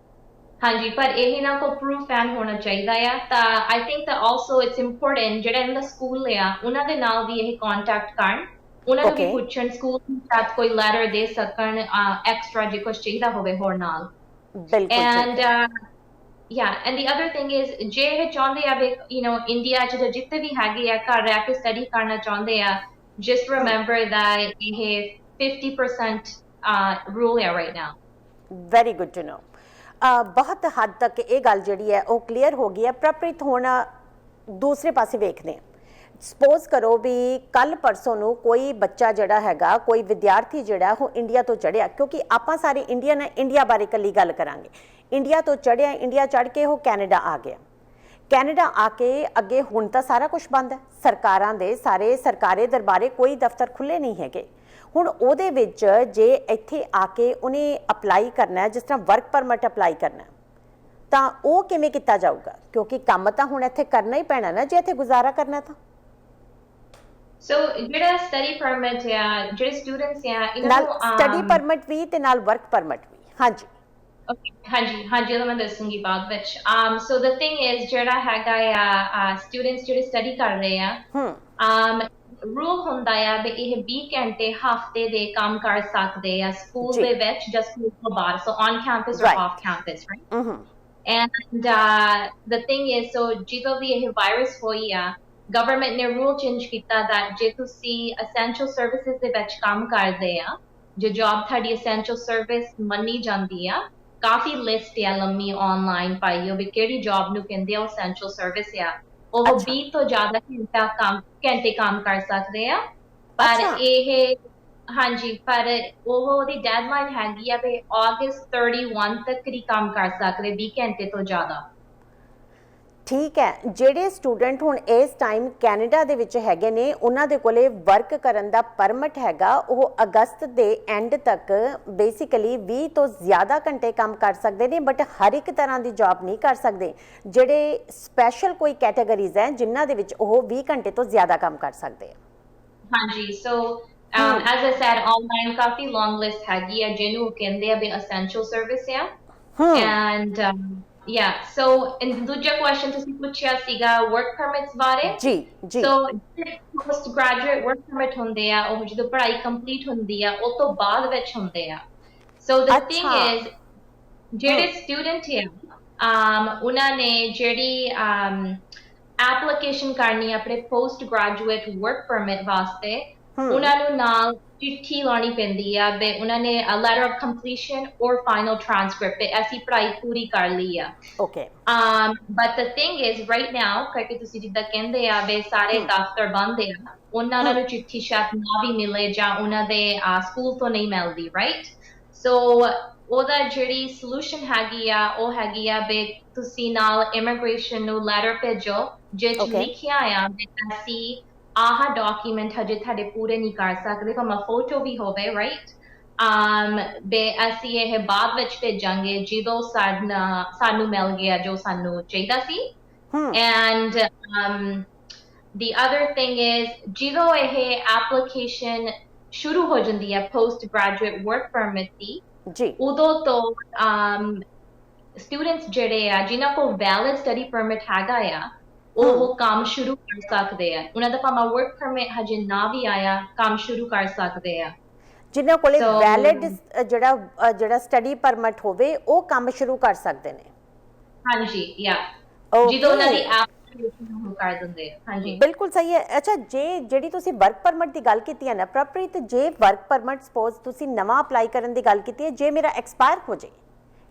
B: ਹਾਂਜੀ ਪਰ ਇਹ ਇਹਨਾਂ ਕੋਲ ਪ੍ਰੂਫ ਐਨ ਹੋਣਾ ਚਾਹੀਦਾ ਆ ਤਾਂ I think that also it's important ਜਿਹੜਾ ਇਹਨਾਂ ਦਾ ਸਕੂਲ ਆ ਉਹਨਾਂ ਦੇ ਨਾਲ ਵੀ ਇਹ ਕੰਟੈਕਟ ਕਰਨ ਉਹਨਾਂ ਨੂੰ ਵੀ ਪੁੱਛਣ ਸਕੂਲ ਨੂੰ ਕੋਈ ਲੈਟਰ ਦੇ ਸਕਣ ਐਕਸਟਰਾ ਜੇ ਕੁਝ ਚਾਹੀਦਾ ਹੋਵੇ ਹੋਰ ਨਾਲ
A: ਬਿਲਕੁਲ
B: and and the other thing is ਜੇ ਇਹ ਚਾਹੁੰਦੇ ਆ ਵੀ ਇੰਡੀਆ ਚ ਜਿੱਥੇ ਵੀ ਹੈਗੇ ਆ ਘਰ ਰਹਿ ਕੇ ਸਟੱਡੀ ਕਰਨਾ ਚਾਹੁੰਦੇ ਆ just remember that ਇਹ 50% rule ਹੈ right now
A: very good to know ਬਹੁਤ ਹੱਦ ਤੱਕ ਇਹ ਗੱਲ ਜਿਹੜੀ ਹੈ ਉਹ ਕਲੀਅਰ ਹੋ ਗਈ ਹੈ ਪ੍ਰਪ੍ਰੀਤ ਹੁਣ ਦੂਸਰੇ ਪਾਸੇ ਵੇਖਦੇ ਹਾਂ ਸਪੋਜ਼ ਕਰੋ ਵੀ ਕੱਲ ਪਰਸੋਂ ਨੂੰ ਕੋਈ ਬੱਚਾ ਜਿਹੜਾ ਹੈਗਾ ਕੋਈ ਵਿਦਿਆਰਥੀ ਜਿਹੜਾ ਉਹ ਇੰਡੀਆ ਤੋਂ ਚੜਿਆ ਕਿਉਂਕਿ ਆਪਾਂ ਸਾਰੇ ਇੰਡੀਅਨ ਇੰਡੀਆ ਬਾਰੇ ਇਕੱਲੀ ਗੱਲ ਕਰਾਂਗੇ ਇੰਡੀਆ ਤੋਂ ਚੜਿਆ ਇੰਡੀਆ ਚੜ ਕੇ ਉਹ ਕੈਨੇਡਾ ਆ ਗਿਆ ਕੈਨੇਡਾ ਆ ਕੇ ਅੱਗੇ ਹੁਣ ਤਾਂ ਸਾਰਾ ਕੁਝ ਬੰਦ ਹੈ, ਸਰਕਾਰਾਂ ਦੇ ਸਾਰੇ ਸਰਕਾਰੀ ਦਰਬਾਰੇ ਕੋਈ ਦਫ਼ਤਰ ਖੁੱਲੇ ਨਹੀਂ ਹੈਗੇ। ਹੁਣ ਉਹਦੇ ਵਿੱਚ ਜੇ ਇੱਥੇ ਆ ਕੇ ਉਹਨੇ ਅਪਲਾਈ ਕਰਨਾ ਹੈ, ਜਿਸ ਤਰ੍ਹਾਂ ਵਰਕ ਪਰਮਿਟ ਅਪਲਾਈ ਕਰਨਾ ਹੈ, ਤਾਂ ਉਹ ਕਿਵੇਂ ਕੀਤਾ ਜਾਊਗਾ? ਕਿਉਂਕਿ ਕੰਮ ਤਾਂ ਹੁਣ ਇੱਥੇ ਕਰਨਾ ਹੀ ਪੈਣਾ ਨਾ, ਜੇ ਇੱਥੇ ਗੁਜ਼ਾਰਾ ਕਰਨਾ ਤਾਂ।
B: ਸੋ ਜਿਹੜਾ ਸਟੱਡੀ ਪਰਮਿਟ ਆ, ਜਿਹੜੇ ਸਟੂਡੈਂਟਸ ਆ ਇਹਨਾਂ
A: ਨਾਲ
B: ਨੂੰ
A: ਸਟੱਡੀ ਪਰਮਿਟ ਵੀ ਤੇ ਨਾਲ ਵਰਕ ਪਰਮਿਟ ਵੀ। ਹਾਂਜੀ
B: Okay, ਹਾਂਜੀ ਉਹ ਮੈਂ ਦੱਸੂੰਗੀ ਬਾਅਦ ਵਿੱਚ। So the thing is ਜਿਹੜਾ ਹੈਗਾ ਆ ਸਟੂਡੈਂਟਸ ਜਿਹੜੇ ਸਟੱਡੀ ਕਰ ਰਹੇ ਆ, ਰੂਲ ਹੁੰਦਾ ਆ ਵੀ ਇਹ 20 ਘੰਟੇ ਹਫਤੇ ਦੇ ਕੰਮ ਕਰ ਸਕਦੇ ਆ ਸਕੂਲ ਦੇ ਵਿੱਚ ਜਾਂ ਸਕੂਲ ਤੋਂ ਬਾਹਰ, so on campus or off campus, right? And the thing is, so ਜਦੋਂ ਵੀ ਇਹ ਵਾਇਰਸ ਹੋਈ ਆ, ਗਵਰਨਮੈਂਟ ਨੇ ਰੂਲ ਚੇਂਜ ਕੀਤਾ that ਜੇ ਤੁਸੀਂ essential services ਦੇ ਵਿੱਚ ਕੰਮ ਕਰਦੇ ਆ, ਜੇ ਜੌਬ ਤੁਹਾਡੀ essential service ਮੰਨੀ ਜਾਂਦੀ ਆ, ਕਾਫੀ ਲਿਸਟ ਆ ਲੰਮੀ ਆਨਲਾਈਨ ਪਾਈ ਹੋ ਵੀ ਕਿਹੜੀ ਜੌਬ ਨੂੰ ਕਹਿੰਦੇ ਆ essential service ਆ, ਉਹ 20 ਤੋਂ ਜ਼ਿਆਦਾ ਘੰਟੇ ਕੰਮ ਕਰ ਸਕਦੇ ਆ। ਪਰ ਇਹ ਹਾਂਜੀ, ਪਰ ਉਹਦੀ ਡੈਡਲਾਈਨ ਹੈਗੀ ਆ ਵੀ August 31 ਤੱਕ ਹੀ ਕੰਮ ਕਰ ਸਕਦੇ 20 ਘੰਟੇ ਤੋਂ ਜ਼ਿਆਦਾ। ਠੀਕ ਹੈ, ਜਿਹੜੇ ਸਟੂਡੈਂਟ ਹੁਣ ਇਸ ਟਾਈਮ ਕੈਨੇਡਾ ਦੇ ਵਿੱਚ ਹੈਗੇ ਨੇ, ਉਹਨਾਂ ਦੇ ਕੋਲੇ ਵਰਕ ਕਰਨ ਦਾ ਪਰਮਿਟ ਹੈਗਾ, ਉਹ ਅਗਸਤ ਦੇ ਐਂਡ ਤੱਕ ਬੇਸਿਕਲੀ 20 ਤੋਂ ਜ਼ਿਆਦਾ ਘੰਟੇ ਕੰਮ ਕਰ ਸਕਦੇ ਨੇ, ਬਟ ਹਰ ਇੱਕ ਤਰ੍ਹਾਂ ਦੀ ਜੌਬ ਨਹੀਂ ਕਰ ਸਕਦੇ। ਜਿਹੜੇ ਸਪੈਸ਼ਲ ਕੋਈ ਕੈਟਾਗਰੀਜ਼ ਹੈ ਜਿਨ੍ਹਾਂ ਦੇ ਵਿੱਚ ਉਹ 20 ਘੰਟੇ ਤੋਂ ਜ਼ਿਆਦਾ ਕੰਮ ਕਰ ਸਕਦੇ ਆ। ਹਾਂਜੀ, ਸੋ as I said, online coffee long list ਹੈਗੀ ਆ ਜਿਹਨੂੰ ਕਹਿੰਦੇ ਆ ਵੀ essential service ਆ। and yeah, so in ਦੂਜਾ ਕੁਐਸਚਨ ਤੁਸੀਂ ਪੁੱਛਿਆ ਸੀਗਾ ਵਰਕ ਪਰਮਿਟਸ ਬਾਰੇ। ਜੀ so post graduate work permit ਹੁੰਦੇ ਆ, ਉਹ ਜਦੋਂ ਪੜ੍ਹਾਈ ਕੰਪਲੀਟ ਹੁੰਦੀ ਆ ਉਹ ਤੋਂ ਬਾਅਦ ਵਿੱਚ ਹੁੰਦੇ ਆ। so the thing is, ਜਿਹੜੇ ਸਟੂਡੈਂਟ ਆ ਉਹਨਾਂ ਨੇ ਜਿਹੜੀ ਐਪਲੀਕੇਸ਼ਨ ਕਰਨੀ ਆਪਣੇ ਪੋਸਟ ਗ੍ਰੈਜੂਏਟ ਵਰਕ ਪਰਮਿਟ ਵਾਸਤੇ, ਉਹਨਾਂ ਨੂੰ ਨਾਲ ਚਿੱਠੀ ਲਾਉਣੀ ਪੈਂਦੀ ਆ ਵੀ ਉਹਨਾਂ ਨੇ ਲੈਟਰ ਆਫ ਕੰਪਲੀਸ਼ਨ ਔਰ ਫਾਈਨਲ ਟ੍ਰਾਂਸਕ੍ਰਿਪਟ ਅਸੀਂ ਪੜ੍ਹਾਈ ਪੂਰੀ ਕਰ ਲਈ ਆ। Okay, but the thing is right now, ਕਰਕੇ ਤੁਸੀਂ ਜਿੱਦਾਂ ਕਹਿੰਦੇ ਆ ਵੀ ਸਾਰੇ ਦਫ਼ਤਰ ਬੰਦ ਆ, ਉਹਨਾਂ ਨੂੰ ਚਿੱਠੀ ਸ਼ਾਇਦ ਨਾ ਵੀ ਮਿਲੇ ਜਾਂ ਉਹਨਾਂ ਦੇ ਸਕੂਲ ਤੋਂ ਨਹੀਂ ਮਿਲਦੀ, ਰਾਈਟ? ਸੋ ਉਹਦਾ ਜਿਹੜੀ ਸੋਲੂਸ਼ਨ ਹੈਗੀ ਆ ਉਹ ਹੈਗੀ ਆ ਵੀ ਤੁਸੀਂ ਨਾਲ ਇਮੀਗ੍ਰੇਸ਼ਨ ਨੂੰ ਲੈਟਰ ਭੇਜੋ ਜਿਹ ਲਿਖਿਆ ਆ ਵੀ ਅਸੀਂ ਆਹ ਡਾਕੂਮੈਂਟ ਹਜੇ ਤੁਹਾਡੇ ਪੂਰੇ ਨਹੀਂ ਕਰ ਸਕਦੇ, ਭਾਵੇਂ ਫੋਟੋ ਵੀ ਹੋਵੇ, ਰਾਈਟ? ਵੀ ਅਸੀਂ ਇਹ ਬਾਅਦ ਵਿੱਚ ਭੇਜਾਂਗੇ ਜਦੋਂ ਸਾਨੂੰ ਮਿਲ ਗਿਆ ਜੋ ਸਾਨੂੰ ਚਾਹੀਦਾ ਸੀ। And the other thing is, ਜਦੋਂ ਇਹ ਐਪਲੀਕੇਸ਼ਨ ਸ਼ੁਰੂ ਹੋ ਜਾਂਦੀ ਹੈ ਪੋਸਟ ਗ੍ਰੈਜੂਏਟ ਵਰਕ ਪਰਮਿਟ ਦੀ, ਉਦੋਂ ਤੋਂ ਸਟੂਡੈਂਟਸ ਜਿਹੜੇ ਆ ਜਿਨ੍ਹਾਂ ਕੋਲ ਵੈਲਿਡ ਸਟੱਡੀ ਪਰਮਿਟ ਹੈਗਾ ਆ, ਉਹ ਕੰਮ ਸ਼ੁਰੂ ਕਰ ਸਕਦੇ ਆ। ਉਹਨਾਂ ਦਾ ਭਾਵੇਂ ਵਰਕ ਪਰਮਿਟ ਹਜੇ ਨਾ ਵੀ ਆਇਆ, ਕੰਮ ਸ਼ੁਰੂ ਕਰ ਸਕਦੇ ਆ। ਜਿਨ੍ਹਾਂ ਕੋਲੇ ਵੈਲਿਡ ਜਿਹੜਾ ਸਟੱਡੀ ਪਰਮਿਟ ਹੋਵੇ ਉਹ ਕੰਮ ਸ਼ੁਰੂ ਕਰ ਸਕਦੇ ਨੇ। ਹਾਂਜੀ, ਯਾ, ਜਦੋਂ ਉਹਨਾਂ ਦੀ ਐਪਲੀਕੇਸ਼ਨ ਕਰ ਦਿੰਦੇ ਆ। ਹਾਂਜੀ, ਬਿਲਕੁਲ ਸਹੀ ਹੈ। ਅੱਛਾ, ਜਿਹੜੀ ਤੁਸੀਂ ਵਰਕ ਪਰਮਿਟ ਦੀ ਗੱਲ ਕੀਤੀ ਹੈ ਨਾ ਪ੍ਰਪ੍ਰੀਤ, ਜੇ ਵਰਕ ਪਰਮਿਟ ਸਪੋਜ਼ ਤੁਸੀਂ ਨਵਾਂ ਅਪਲਾਈ ਕਰਨ ਦੀ ਗੱਲ ਕੀਤੀ ਹੈ, ਜੇ ਮੇਰਾ ਐਕਸਪਾਇਰ ਹੋ ਜੇ,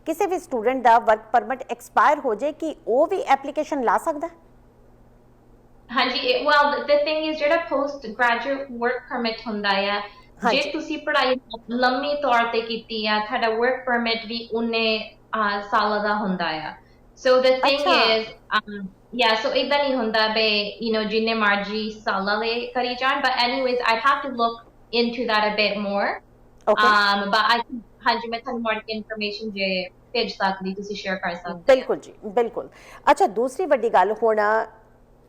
B: ਕਿਸੇ ਵੀ ਸਟੂਡੈਂਟ ਦਾ ਵਰਕ ਪਰਮਿਟ ਐਕਸਪਾਇਰ ਹੋ ਜੇ, ਕੀ ਉਹ ਵੀ ਐਪਲੀਕੇਸ਼ਨ ਲਾ ਸਕਦਾ? ਹਾਂਜੀ, well the thing is, ਜਿਹੜਾ ਪੋਸਟ ਗ੍ਰੈਜੂਏਟ ਵਰਕ ਪਰਮਿਟ ਹੁੰਦਾ ਆ, ਜੇ ਤੁਸੀਂ ਪੜ੍ਹਾਈ ਲੰਮੀ ਤੌਰ ਤੇ ਕੀਤੀ ਆ, ਤੁਹਾਡਾ ਵਰਕ ਪਰਮਿਟ ਵੀ ਉਨੇ ਸਾਲਾਂ ਦਾ ਹੁੰਦਾ ਆ। so the thing is, yeah, so ਏਦਾਂ ਨਹੀਂ ਹੁੰਦਾ ਵੀ ਜਿੰਨੇ ਮਰਜ਼ੀ ਸਾਲਾਂ ਲਈ ਕਰੀ ਜਾਣ, but anyways I'd have to look into that a bit more. but ਹਾਂਜੀ, ਮੈਂ ਤੁਹਾਨੂੰ more information ਜੇ ਭੇਜ ਸਕਦੀ, ਤੁਸੀਂ ਸ਼ੇਅਰ ਕਰ ਸਕਦੇ। ਬਿਲਕੁਲ ਜੀ, ਬਿਲਕੁਲ। ਅੱਛਾ, ਦੂਸਰੀ ਵੱਡੀ ਗੱਲ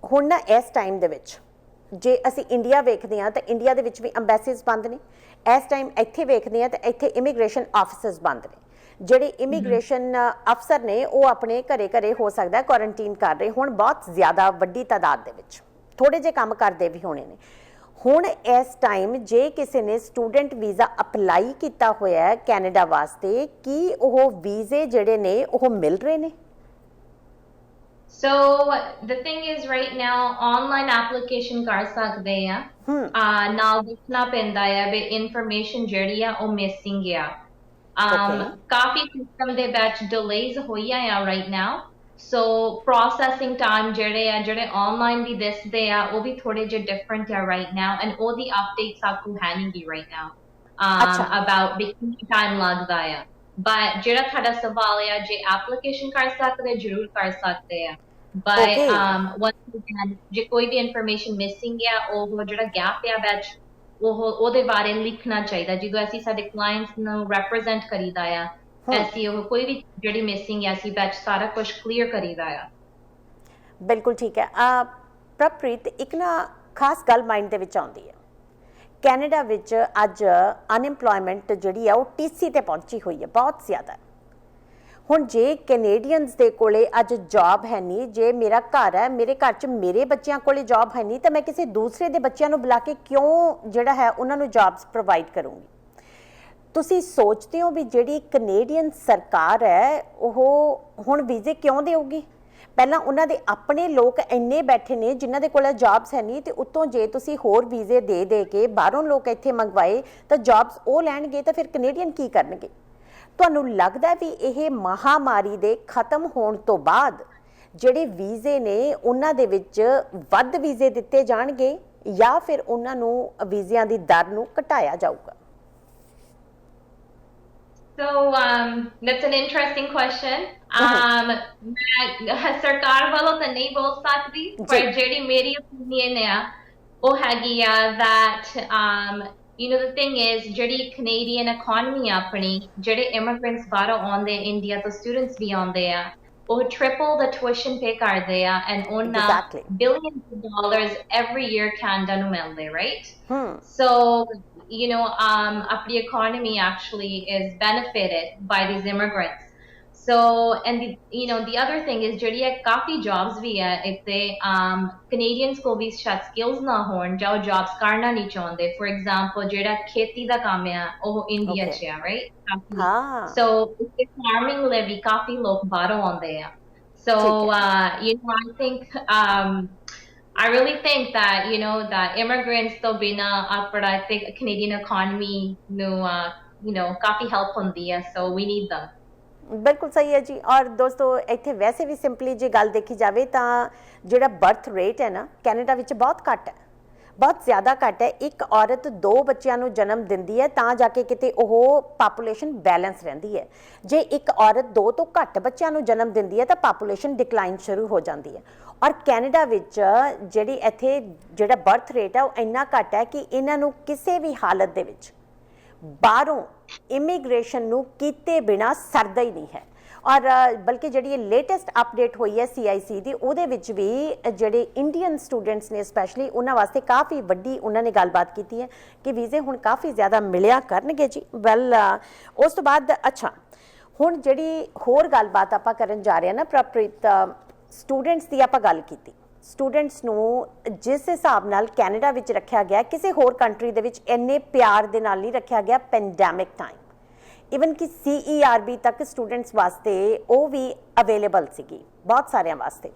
B: ਹੁਣ ਨਾ ਇਸ ਟਾਈਮ ਦੇ ਵਿੱਚ ਜੇ ਅਸੀਂ ਇੰਡੀਆ ਵੇਖਦੇ ਹਾਂ ਤਾਂ ਇੰਡੀਆ ਦੇ ਵਿੱਚ ਵੀ ਅੰਬੈਸੀਜ਼ ਬੰਦ ਨੇ। ਇਸ ਟਾਈਮ ਇੱਥੇ ਵੇਖਦੇ ਹਾਂ ਤਾਂ ਇੱਥੇ ਇਮੀਗ੍ਰੇਸ਼ਨ ਆਫਿਸਰਸ ਬੰਦ ਨੇ। ਜਿਹੜੇ ਇਮੀਗ੍ਰੇਸ਼ਨ ਅਫਸਰ ਨੇ ਉਹ ਆਪਣੇ ਘਰੇ ਹੋ ਸਕਦਾ ਕੁਆਰੰਟੀਨ ਕਰ ਰਹੇ ਹੁਣ, ਬਹੁਤ ਜ਼ਿਆਦਾ ਵੱਡੀ ਤਾਦਾਦ ਦੇ ਵਿੱਚ, ਥੋੜੇ ਜਿਹੇ ਕੰਮ ਕਰਦੇ ਵੀ ਹੋਣੇ ਨੇ। ਹੁਣ ਇਸ ਟਾਈਮ ਜੇ ਕਿਸੇ ਨੇ ਸਟੂਡੈਂਟ ਵੀਜ਼ਾ ਅਪਲਾਈ ਕੀਤਾ ਹੋਇਆ ਹੈ ਕੈਨੇਡਾ ਵਾਸਤੇ, ਕੀ ਉਹ ਵੀਜ਼ੇ ਜਿਹੜੇ ਨੇ ਉਹ ਮਿਲ ਰਹੇ ਨੇ? So the thing is, right now online application ਕਰ ਸਕਦੇ ਆ, ਨਾਲ ਦੇਖਣਾ ਪੈਂਦਾ ਆ ਵੀ information ਜਿਹੜੀ ਆ ਉਹ missing ਆ। ਕਾਫੀ ਸਿਸਟਮ ਦੇ ਵਿੱਚ delays ਹੋਈਆਂ ਆ right now, so processing time ਜਿਹੜੇ online ਵੀ ਦਿਸਦੇ ਆ ਉਹ ਵੀ ਥੋੜੇ ਜਿਹੇ different ਆ right now, and ਉਹਦੀ updates ਸਾਕੂ ਹੈ ਨਹੀਂ ਗੀ right now about ਵੀ ਕਿੰਨੀ time ਲੱਗਦਾ ਆ। but ਜਿਹੜਾ ਤੁਹਾਡਾ ਸਵਾਲ ਆ, ਜੇ application ਕਰ ਸਕਦੇ ਜ਼ਰੂਰ ਕਰ ਸਕਦੇ ਆ। but
A: okay.
B: once again ਜੇ ਕੋਈ ਵੀ ਇਨਫੋਰਮੇਸ਼ਨ ਮਿਸਿੰਗ ਆ ਉਹ ਜਿਹੜਾ ਗੈਪ ਆ ਵਿੱਚ ਉਹਦੇ ਬਾਰੇ ਲਿਖਣਾ ਚਾਹੀਦਾ ਜਦੋਂ ਅਸੀਂ ਸਾਡੇ ਕਲਾਇੰਟਸ ਨੂੰ ਰਿਪਰੈਜ਼ੈਂਟ ਕਰੀਦਾ ਆ
A: ਹੂੰ।
B: ਅਸੀਂ ਉਹ ਕੋਈ ਵੀ ਜਿਹੜੀ ਮਿਸਿੰਗ ਆ ਅਸੀਂ ਵਿੱਚ ਸਾਰਾ ਕੁਝ ਕਲੀਅਰ ਕਰੀਦਾ ਆ
A: ਬਿਲਕੁਲ ਠੀਕ ਹੈ। ਪ੍ਰਭਪ੍ਰੀਤ, ਇੱਕ ਨਾ ਖਾਸ ਗੱਲ ਮਾਈਂਡ ਦੇ ਵਿੱਚ ਆਉਂਦੀ ਹੈ। ਕੈਨੇਡਾ ਵਿੱਚ ਅੱਜ ਅਨਇੰਪਲੋਇਮੈਂਟ ਜਿਹੜੀ ਆ ਉਹ ਟੀਸੀ ਤੇ ਪਹੁੰਚੀ ਹੋਈ ਹੈ, ਬਹੁਤ ਜ਼ਿਆਦਾ। ਹੁਣ ਜੇ ਕੈਨੇਡੀਅਨਸ ਦੇ ਕੋਲੇ ਅੱਜ ਜੌਬ ਹੈ ਨਹੀਂ, ਜੇ ਮੇਰਾ ਘਰ ਹੈ, ਮੇਰੇ ਘਰ 'ਚ ਮੇਰੇ ਬੱਚਿਆਂ ਕੋਲੇ ਜੌਬ ਹੈ ਨਹੀਂ, ਤਾਂ ਮੈਂ ਕਿਸੇ ਦੂਸਰੇ ਦੇ ਬੱਚਿਆਂ ਨੂੰ ਬੁਲਾ ਕੇ ਕਿਉਂ ਜਿਹੜਾ ਹੈ ਉਹਨਾਂ ਨੂੰ ਜੌਬਸ ਪ੍ਰੋਵਾਈਡ ਕਰੂੰਗੀ। ਤੁਸੀਂ ਸੋਚਦੇ ਹੋ ਵੀ ਜਿਹੜੀ ਕੈਨੇਡੀਅਨ ਸਰਕਾਰ ਹੈ ਉਹ ਹੁਣ ਵੀਜ਼ੇ ਕਿਉਂ ਦੇਊਗੀ? ਪਹਿਲਾਂ ਉਹਨਾਂ ਦੇ ਆਪਣੇ ਲੋਕ ਇੰਨੇ ਬੈਠੇ ਨੇ ਜਿਨ੍ਹਾਂ ਦੇ ਕੋਲ ਜੌਬਸ ਹੈ ਨਹੀਂ, ਤੇ ਉੱਤੋਂ ਜੇ ਤੁਸੀਂ ਹੋਰ ਵੀਜ਼ੇ ਦੇ ਕੇ ਬਾਹਰੋਂ ਲੋਕ ਇੱਥੇ ਮੰਗਵਾਏ ਤਾਂ ਜੌਬਸ ਉਹ ਲੈਣਗੇ, ਤਾਂ ਫਿਰ ਕੈਨੇਡੀਅਨ ਕੀ ਕਰਨਗੇ? ਤੁਹਾਨੂੰ ਲੱਗਦਾ ਵੀ ਇਹ ਮਹਾਮਾਰੀ ਦੇ ਖਤਮ ਹੋਣ ਤੋਂ ਬਾਅਦ ਜਿਹੜੇ ਵੀਜ਼ੇ ਨੇ ਉਹਨਾਂ ਦੇ ਵਿੱਚ ਵੱਧ ਵੀਜ਼ੇ ਦਿੱਤੇ ਜਾਣਗੇ ਜਾਂ ਫਿਰ ਉਹਨਾਂ ਨੂੰ ਵੀਜ਼ਿਆਂ ਦੀ ਦਰ ਨੂੰ ਘਟਾਇਆ ਜਾਊਗਾ?
B: So that's an interesting question. ਮੈਂ ਸਰਕਾਰ ਵੱਲੋਂ ਤਾਂ ਨਹੀਂ ਬੋਲ ਸਕਦੀ, ਪਰ ਜਿਹੜੀ ਮੇਰੀ opinion ਆ ਉਹ ਹੈਗੀ ਆ that you know the thing is ਜਿਹੜੀ Canadian economy ਆ ਆਪਣੀ, ਜਿਹੜੇ immigrants ਬਾਹਰੋਂ ਆਉਂਦੇ ਇੰਡੀਆ ਤੋਂ students ਵੀ ਆਉਂਦੇ ਆ ਉਹ triple the tuition pay ਕਰਦੇ ਆ and ਉਹਨਾਂ
A: Exactly.
B: billions of dollars every year Canada ਨੂੰ ਮਿਲਦੇ, right? So you know, the economy actually is benefited by these immigrants. So, and you know, the other thing is, ਜਿਹੜੀ ਕਾਫੀ jobs ਵੀ ਹੈ ਇੱਥੇ Canadians ਕੋਲ ਵੀ ਸ਼ਾਇਦ skills ਨਾ ਹੋਣ ਜਾਂ ਉਹ jobs ਕਰਨਾ ਨਹੀਂ ਚਾਹੁੰਦੇ। For example, ਜਿਹੜਾ ਖੇਤੀ ਦਾ ਕੰਮ ਆ ਉਹ ਇੰਡੀਆ 'ਚ ਆ, right? So, ਇੱਥੇ farming ਲਈ ਵੀ ਕਾਫੀ ਲੋਕ ਬਾਹਰੋਂ ਆਉਂਦੇ ਆ। So, you know, I think I really think that, you know, that immigrants to bina apra, I think Canadian economy no, you know, काफी help होंदी है, so we need them.
A: ਬਿਲਕੁਲ ਸਹੀ ਹੈ ਜੀ। ਔਰ ਦੋਸਤੋ ਇੱਥੇ ਵੈਸੇ ਵੀ ਸਿੰਪਲੀ ਜੇ ਗੱਲ ਦੇਖੀ ਜਾਵੇ ਤਾਂ ਜਿਹੜਾ ਬਰਥ ਰੇਟ ਹੈ ਨਾ ਕੈਨੇਡਾ ਵਿੱਚ ਬਹੁਤ ਘੱਟ ਹੈ, ਬਹੁਤ ਜ਼ਿਆਦਾ ਘੱਟ ਹੈ। ਇੱਕ ਔਰਤ 2 ਬੱਚਿਆਂ ਨੂੰ ਜਨਮ ਦਿੰਦੀ ਹੈ ਤਾਂ ਜਾ ਕੇ ਕਿਤੇ ਉਹ ਪਾਪੂਲੇਸ਼ਨ ਬੈਲੈਂਸ ਰਹਿੰਦੀ ਹੈ। ਜੇ ਇੱਕ ਔਰਤ 2 ਤੋਂ ਘੱਟ ਬੱਚਿਆਂ ਨੂੰ ਜਨਮ ਦਿੰਦੀ ਹੈ ਤਾਂ ਪਾਪੂਲੇਸ਼ਨ ਡਿਕਲਾਈਨ ਸ਼ੁਰੂ ਹੋ ਜਾਂਦੀ ਹੈ। ਔਰ ਕੈਨੇਡਾ ਵਿੱਚ ਜਿਹੜੀ ਇੱਥੇ ਜਿਹੜਾ ਬਰਥ ਰੇਟ ਹੈ ਉਹ ਇੰਨਾ ਘੱਟ ਹੈ ਕਿ ਇਹਨਾਂ ਨੂੰ ਕਿਸੇ ਵੀ ਹਾਲਤ ਦੇ ਵਿੱਚ ਬਾਹਰੋਂ ਇਮੀਗ੍ਰੇਸ਼ਨ ਨੂੰ ਕੀਤੇ ਬਿਨਾ ਸਰਦਾ ਹੀ ਨਹੀਂ ਹੈ। ਔਰ ਬਲਕਿ ਜਿਹੜੀ ਇਹ ਲੇਟੈਸਟ ਅਪਡੇਟ ਹੋਈ ਹੈ CIC ਦੀ, ਉਹਦੇ ਵਿੱਚ ਵੀ ਜਿਹੜੇ ਇੰਡੀਅਨ ਸਟੂਡੈਂਟਸ ਨੇ ਸਪੈਸ਼ਲੀ ਉਹਨਾਂ ਵਾਸਤੇ ਕਾਫੀ ਵੱਡੀ ਉਹਨਾਂ ਨੇ ਗੱਲਬਾਤ ਕੀਤੀ ਹੈ ਕਿ ਵੀਜ਼ੇ ਹੁਣ ਕਾਫੀ ਜ਼ਿਆਦਾ ਮਿਲਿਆ ਕਰਨਗੇ ਜੀ। ਵੈਲ ਉਸ ਤੋਂ ਬਾਅਦ ਅੱਛਾ ਹੁਣ ਜਿਹੜੀ ਹੋਰ ਗੱਲਬਾਤ ਆਪਾਂ ਕਰਨ ਜਾ ਰਹੇ ਹਾਂ ਨਾ ਪ੍ਰਭਪ੍ਰੀਤ, ਸਟੂਡੈਂਟਸ ਦੀ ਆਪਾਂ ਗੱਲ ਕੀਤੀ। ਸਟੂਡੈਂਟਸ ਨੂੰ ਜਿਸ ਹਿਸਾਬ ਨਾਲ ਕੈਨੇਡਾ ਵਿੱਚ ਰੱਖਿਆ ਗਿਆ ਕਿਸੇ ਹੋਰ ਕੰਟਰੀ ਦੇ ਵਿੱਚ ਇੰਨੇ ਪਿਆਰ ਦੇ ਨਾਲ ਨਹੀਂ ਰੱਖਿਆ ਗਿਆ ਪੈਂਡੈਮਿਕ ਟਾਈਮ। ਈਵਨ ਕਿ CERB ਤੱਕ ਸਟੂਡੈਂਟਸ ਵਾਸਤੇ ਉਹ ਵੀ ਅਵੇਲੇਬਲ ਸੀਗੀ ਬਹੁਤ ਸਾਰਿਆਂ ਵਾਸਤੇ।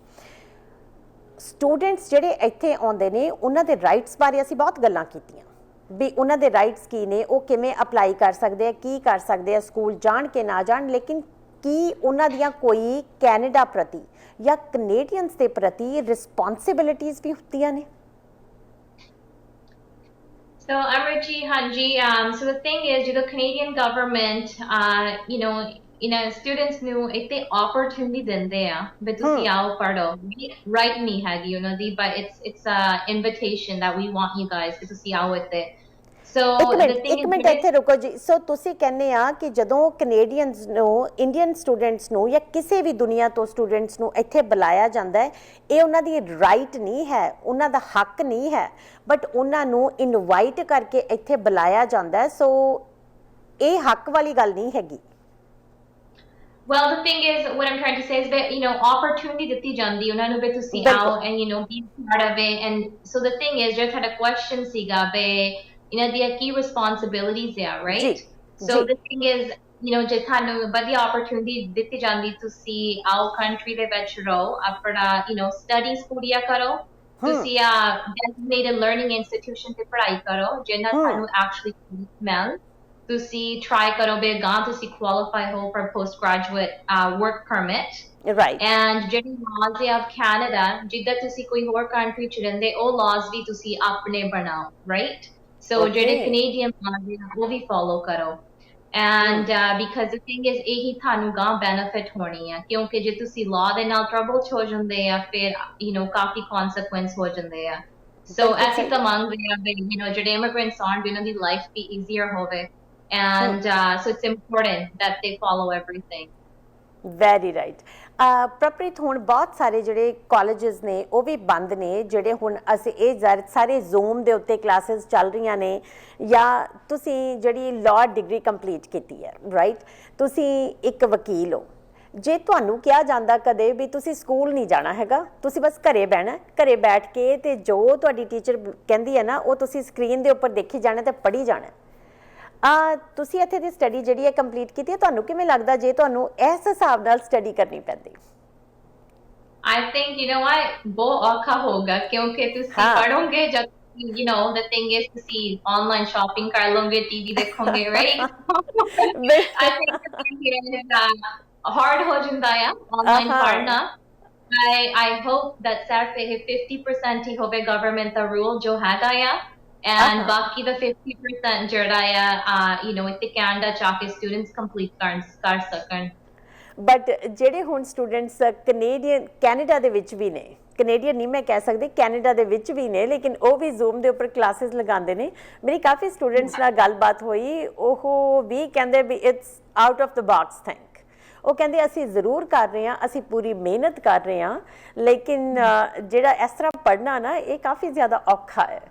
A: ਸਟੂਡੈਂਟਸ ਜਿਹੜੇ ਇੱਥੇ ਆਉਂਦੇ ਨੇ ਉਹਨਾਂ ਦੇ ਰਾਈਟਸ ਬਾਰੇ ਅਸੀਂ ਬਹੁਤ ਗੱਲਾਂ ਕੀਤੀਆਂ ਵੀ ਉਹਨਾਂ ਦੇ ਰਾਈਟਸ ਕੀ ਨੇ, ਉਹ ਕਿਵੇਂ ਅਪਲਾਈ ਕਰ ਸਕਦੇ ਆ, ਕੀ ਕਰ ਸਕਦੇ ਆ, ਸਕੂਲ ਜਾਣ ਕੇ ਨਾ ਜਾਣ, ਲੇਕਿਨ ਕੀ ਉਹਨਾਂ ਦੀਆਂ ਕੋਈ ਕੈਨੇਡਾ ਪ੍ਰਤੀ ਜਾਂ ਕੈਨੇਡੀਅਨਸ ਦੇ ਪ੍ਰਤੀ ਰਿਸਪੌਂਸਿਬਿਲਿਟੀਜ਼ ਵੀ ਹੁੰਦੀਆਂ ਨੇ?
B: So, Amruchi, Hanji, so the thing is, the Canadian government, you know, students ਨੂੰ ਇੱਥੇ opportunity ਦਿੰਦੇ ਆ ਵੀ ਤੁਸੀਂ ਆਓ ਪੜ੍ਹੋ, right ਨਹੀਂ ਹੈਗੀ ਉਹਨਾਂ ਦੀ, but it's a invitation that we want you guys ਕਿ ਤੁਸੀਂ ਆਓ ਇੱਥੇ। So
A: ਇੱਕ ਮਿੰਟ ਇੱਥੇ ਰੁਕੋ ਜੀ। ਸੋ ਤੁਸੀਂ ਕਹਿੰਦੇ ਆ ਕਿ ਜਦੋਂ ਕੈਨੇਡੀਅਨਸ ਨੂੰ, ਇੰਡੀਅਨ ਸਟੂਡੈਂਟਸ ਨੂੰ ਜਾਂ ਕਿਸੇ ਵੀ ਦੁਨੀਆ ਤੋਂ ਸਟੂਡੈਂਟਸ ਨੂੰ ਇੱਥੇ ਬੁਲਾਇਆ ਜਾਂਦਾ ਹੈ, ਇਹ ਉਹਨਾਂ ਦੀ ਰਾਈਟ ਨਹੀਂ ਹੈ, ਉਹਨਾਂ ਦਾ ਹੱਕ ਨਹੀਂ ਹੈ, ਬਟ ਉਹਨਾਂ ਨੂੰ ਇਨਵਾਈਟ ਕਰਕੇ ਇੱਥੇ ਬੁਲਾਇਆ ਜਾਂਦਾ ਹੈ। ਸੋ ਇਹ ਹੱਕ ਵਾਲੀ ਗੱਲ ਨਹੀਂ ਹੈਗੀ।
B: Well, the thing is, what I'm trying to say is that, you know, opportunity ਦਿੱਤੀ ਜਾਂਦੀ ਉਹਨਾਂ ਨੂੰ ਵੀ ਤੁਸੀਂ ਆਓ and, you know, be part of it. And so the thing is, ਜਿਹੜਾ ਤੁਹਾਡਾ question ਸੀਗਾ ਵੀ ਇਹਨਾਂ ਦੀਆਂ ਕੀ responsibilities ਆ, right? So the thing is, you know, ਜੇ ਤੁਹਾਨੂੰ ਵਧੀਆ opportunity ਦਿੱਤੀ ਜਾਂਦੀ ਤੁਸੀਂ ਆਓ country ਦੇ ਵਿੱਚ ਰਹੋ, ਆਪਣਾ, you know, studies ਪੂਰੀਆਂ ਕਰੋ, ਤੁਸੀਂ designated learning institution ਤੇ ਪੜ੍ਹਾਈ ਕਰੋ ਜਿਹਨਾਂ ਤੁਹਾਨੂੰ actually ਮਿਲ, ਤੁਸੀਂ try ਕਰੋ ਵੀ ਗਾਂ ਤੁਸੀਂ qualify ਹੋ for postgraduate work permit,
A: right?
B: and ਜਿਹੜੀ laws of Canada ਜਿੱਦਾਂ ਤੁਸੀਂ ਕੋਈ ਹੋਰ country ਚ ਰਹਿੰਦੇ ਉਹ laws ਵੀ ਤੁਸੀਂ ਆਪਣੇ ਬਣਾਓ, right? So ਜਿਹੜੇ Canadian laws ਉਹ ਵੀ follow ਕਰੋ। and because the thing is ਇਹੀ ਤੁਹਾਨੂੰ ਗਾਂ benefit ਹੋਣੀ ਆ ਕਿਉਂਕਿ ਜੇ ਤੁਸੀਂ law ਦੇ ਨਾਲ trouble ਚ ਹੋ ਜਾਂਦੇ ਆ ਫਿਰ ਕਾਫੀ consequence ਹੋ ਜਾਂਦੇ ਆ so
A: ਬਿਲਕੁਲ
B: ਅਸੀਂ
A: ਸਹੀ
B: ਤਾਂ
A: ਹੈ।
B: ਮੰਗਦੇ ਆ ਵੀ ਜਿਹੜੇ immigrants ਆਉਣ ਵੀ ਉਹਨਾਂ ਦੀ life ਵੀ easier ਹੋਵੇ and so it's important that they follow everything
A: very right. Parpreet ਹੁਣ ਬਹੁਤ ਸਾਰੇ ਜਿਹੜੇ ਕਾਲਜਸ ਨੇ ਉਹ ਵੀ ਬੰਦ ਨੇ ਜਿਹੜੇ ਹੁਣ ਅਸੀਂ ਇਹ ਸਾਰੇ ਜ਼ੂਮ ਦੇ ਉੱਤੇ ਕਲਾਸਿਸ ਚੱਲ ਰਹੀਆਂ ਨੇ ਜਾਂ ਤੁਸੀਂ ਜਿਹੜੀ ਲਾਅ ਡਿਗਰੀ ਕੰਪਲੀਟ ਕੀਤੀ ਹੈ ਰਾਈਟ ਤੁਸੀਂ ਇੱਕ ਵਕੀਲ ਹੋ ਜੇ ਤੁਹਾਨੂੰ ਕਿਹਾ ਜਾਂਦਾ ਕਦੇ ਵੀ ਤੁਸੀਂ ਸਕੂਲ ਨਹੀਂ ਜਾਣਾ ਹੈਗਾ ਤੁਸੀਂ ਬਸ ਘਰੇ ਬਹਿਣਾ ਘਰੇ ਬੈਠ ਕੇ ਤੇ ਜੋ ਤੁਹਾਡੀ ਟੀਚਰ ਕਹਿੰਦੀ ਹੈ ਨਾ ਉਹ ਤੁਸੀਂ ਸਕਰੀਨ ਦੇ ਉੱਪਰ ਦੇਖੀ ਜਾਣਾ ਤੇ ਪੜ੍ਹੀ ਜਾਣਾ ਤੁਸੀਂ ਇੱਥੇ ਦੀ ਸਟੱਡੀ ਜਿਹੜੀ ਹੈ ਕੰਪਲੀਟ ਕੀਤੀ ਹੈ ਤੁਹਾਨੂੰ ਕਿਵੇਂ ਲੱਗਦਾ ਜੇ ਤੁਹਾਨੂੰ ਇਸ ਹਿਸਾਬ ਨਾਲ ਸਟੱਡੀ ਕਰਨੀ ਪੈਂਦੀ
B: I think ਬਹੁਤ ਔਖਾ ਹੋਗਾ ਕਿਉਂਕਿ ਤੁਸੀਂ ਪੜੋਗੇ ਜਦ the thing is ਤੁਸੀਂ online shopping ਕਰ ਲੋਗੇ TV ਦੇਖੋਗੇ right I think hard ਹੋ ਜਾਂਦਾ ਆ online ਪੜਨਾ I hope that ਸਿਰਫ ਇਹ 50% ਹੀ ਹੋਵੇ government ਦਾ rule ਜੋ ਹੈਗਾ ਆ and ਬਾਕੀ ਦਾ 50% ਜਿਹੜਾ ਆ ਇੱਥੇ ਕੈਨੇਡਾ ਚ ਆ ਕੇ students complete ਕਰ ਸਕਣ
A: ਬਟ ਜਿਹੜੇ ਹੁਣ ਸਟੂਡੈਂਟਸ ਕੈਨੇਡਾ ਦੇ ਵਿੱਚ ਵੀ ਨੇ ਕੈਨੇਡੀਅਨ ਨਹੀਂ ਮੈਂ ਕਹਿ ਸਕਦੀ ਕੈਨੇਡਾ ਦੇ ਵਿੱਚ ਵੀ ਨੇ ਲੇਕਿਨ ਉਹ ਵੀ ਜ਼ੂਮ ਦੇ ਉੱਪਰ ਕਲਾਸਿਸ ਲਗਾਉਂਦੇ ਨੇ ਮੇਰੀ ਕਾਫੀ ਸਟੂਡੈਂਟਸ ਨਾਲ ਗੱਲਬਾਤ ਹੋਈ ਉਹ ਵੀ ਕਹਿੰਦੇ ਵੀ it's out of the box think ਉਹ ਕਹਿੰਦੇ ਅਸੀਂ ਜ਼ਰੂਰ ਕਰ ਰਹੇ ਹਾਂ ਅਸੀਂ ਪੂਰੀ ਮਿਹਨਤ ਕਰ ਰਹੇ ਹਾਂ ਲੇਕਿਨ ਜਿਹੜਾ ਇਸ ਤਰ੍ਹਾਂ ਪੜ੍ਹਨਾ ਨਾ ਇਹ ਕਾਫੀ ਜ਼ਿਆਦਾ ਔਖਾ ਹੈ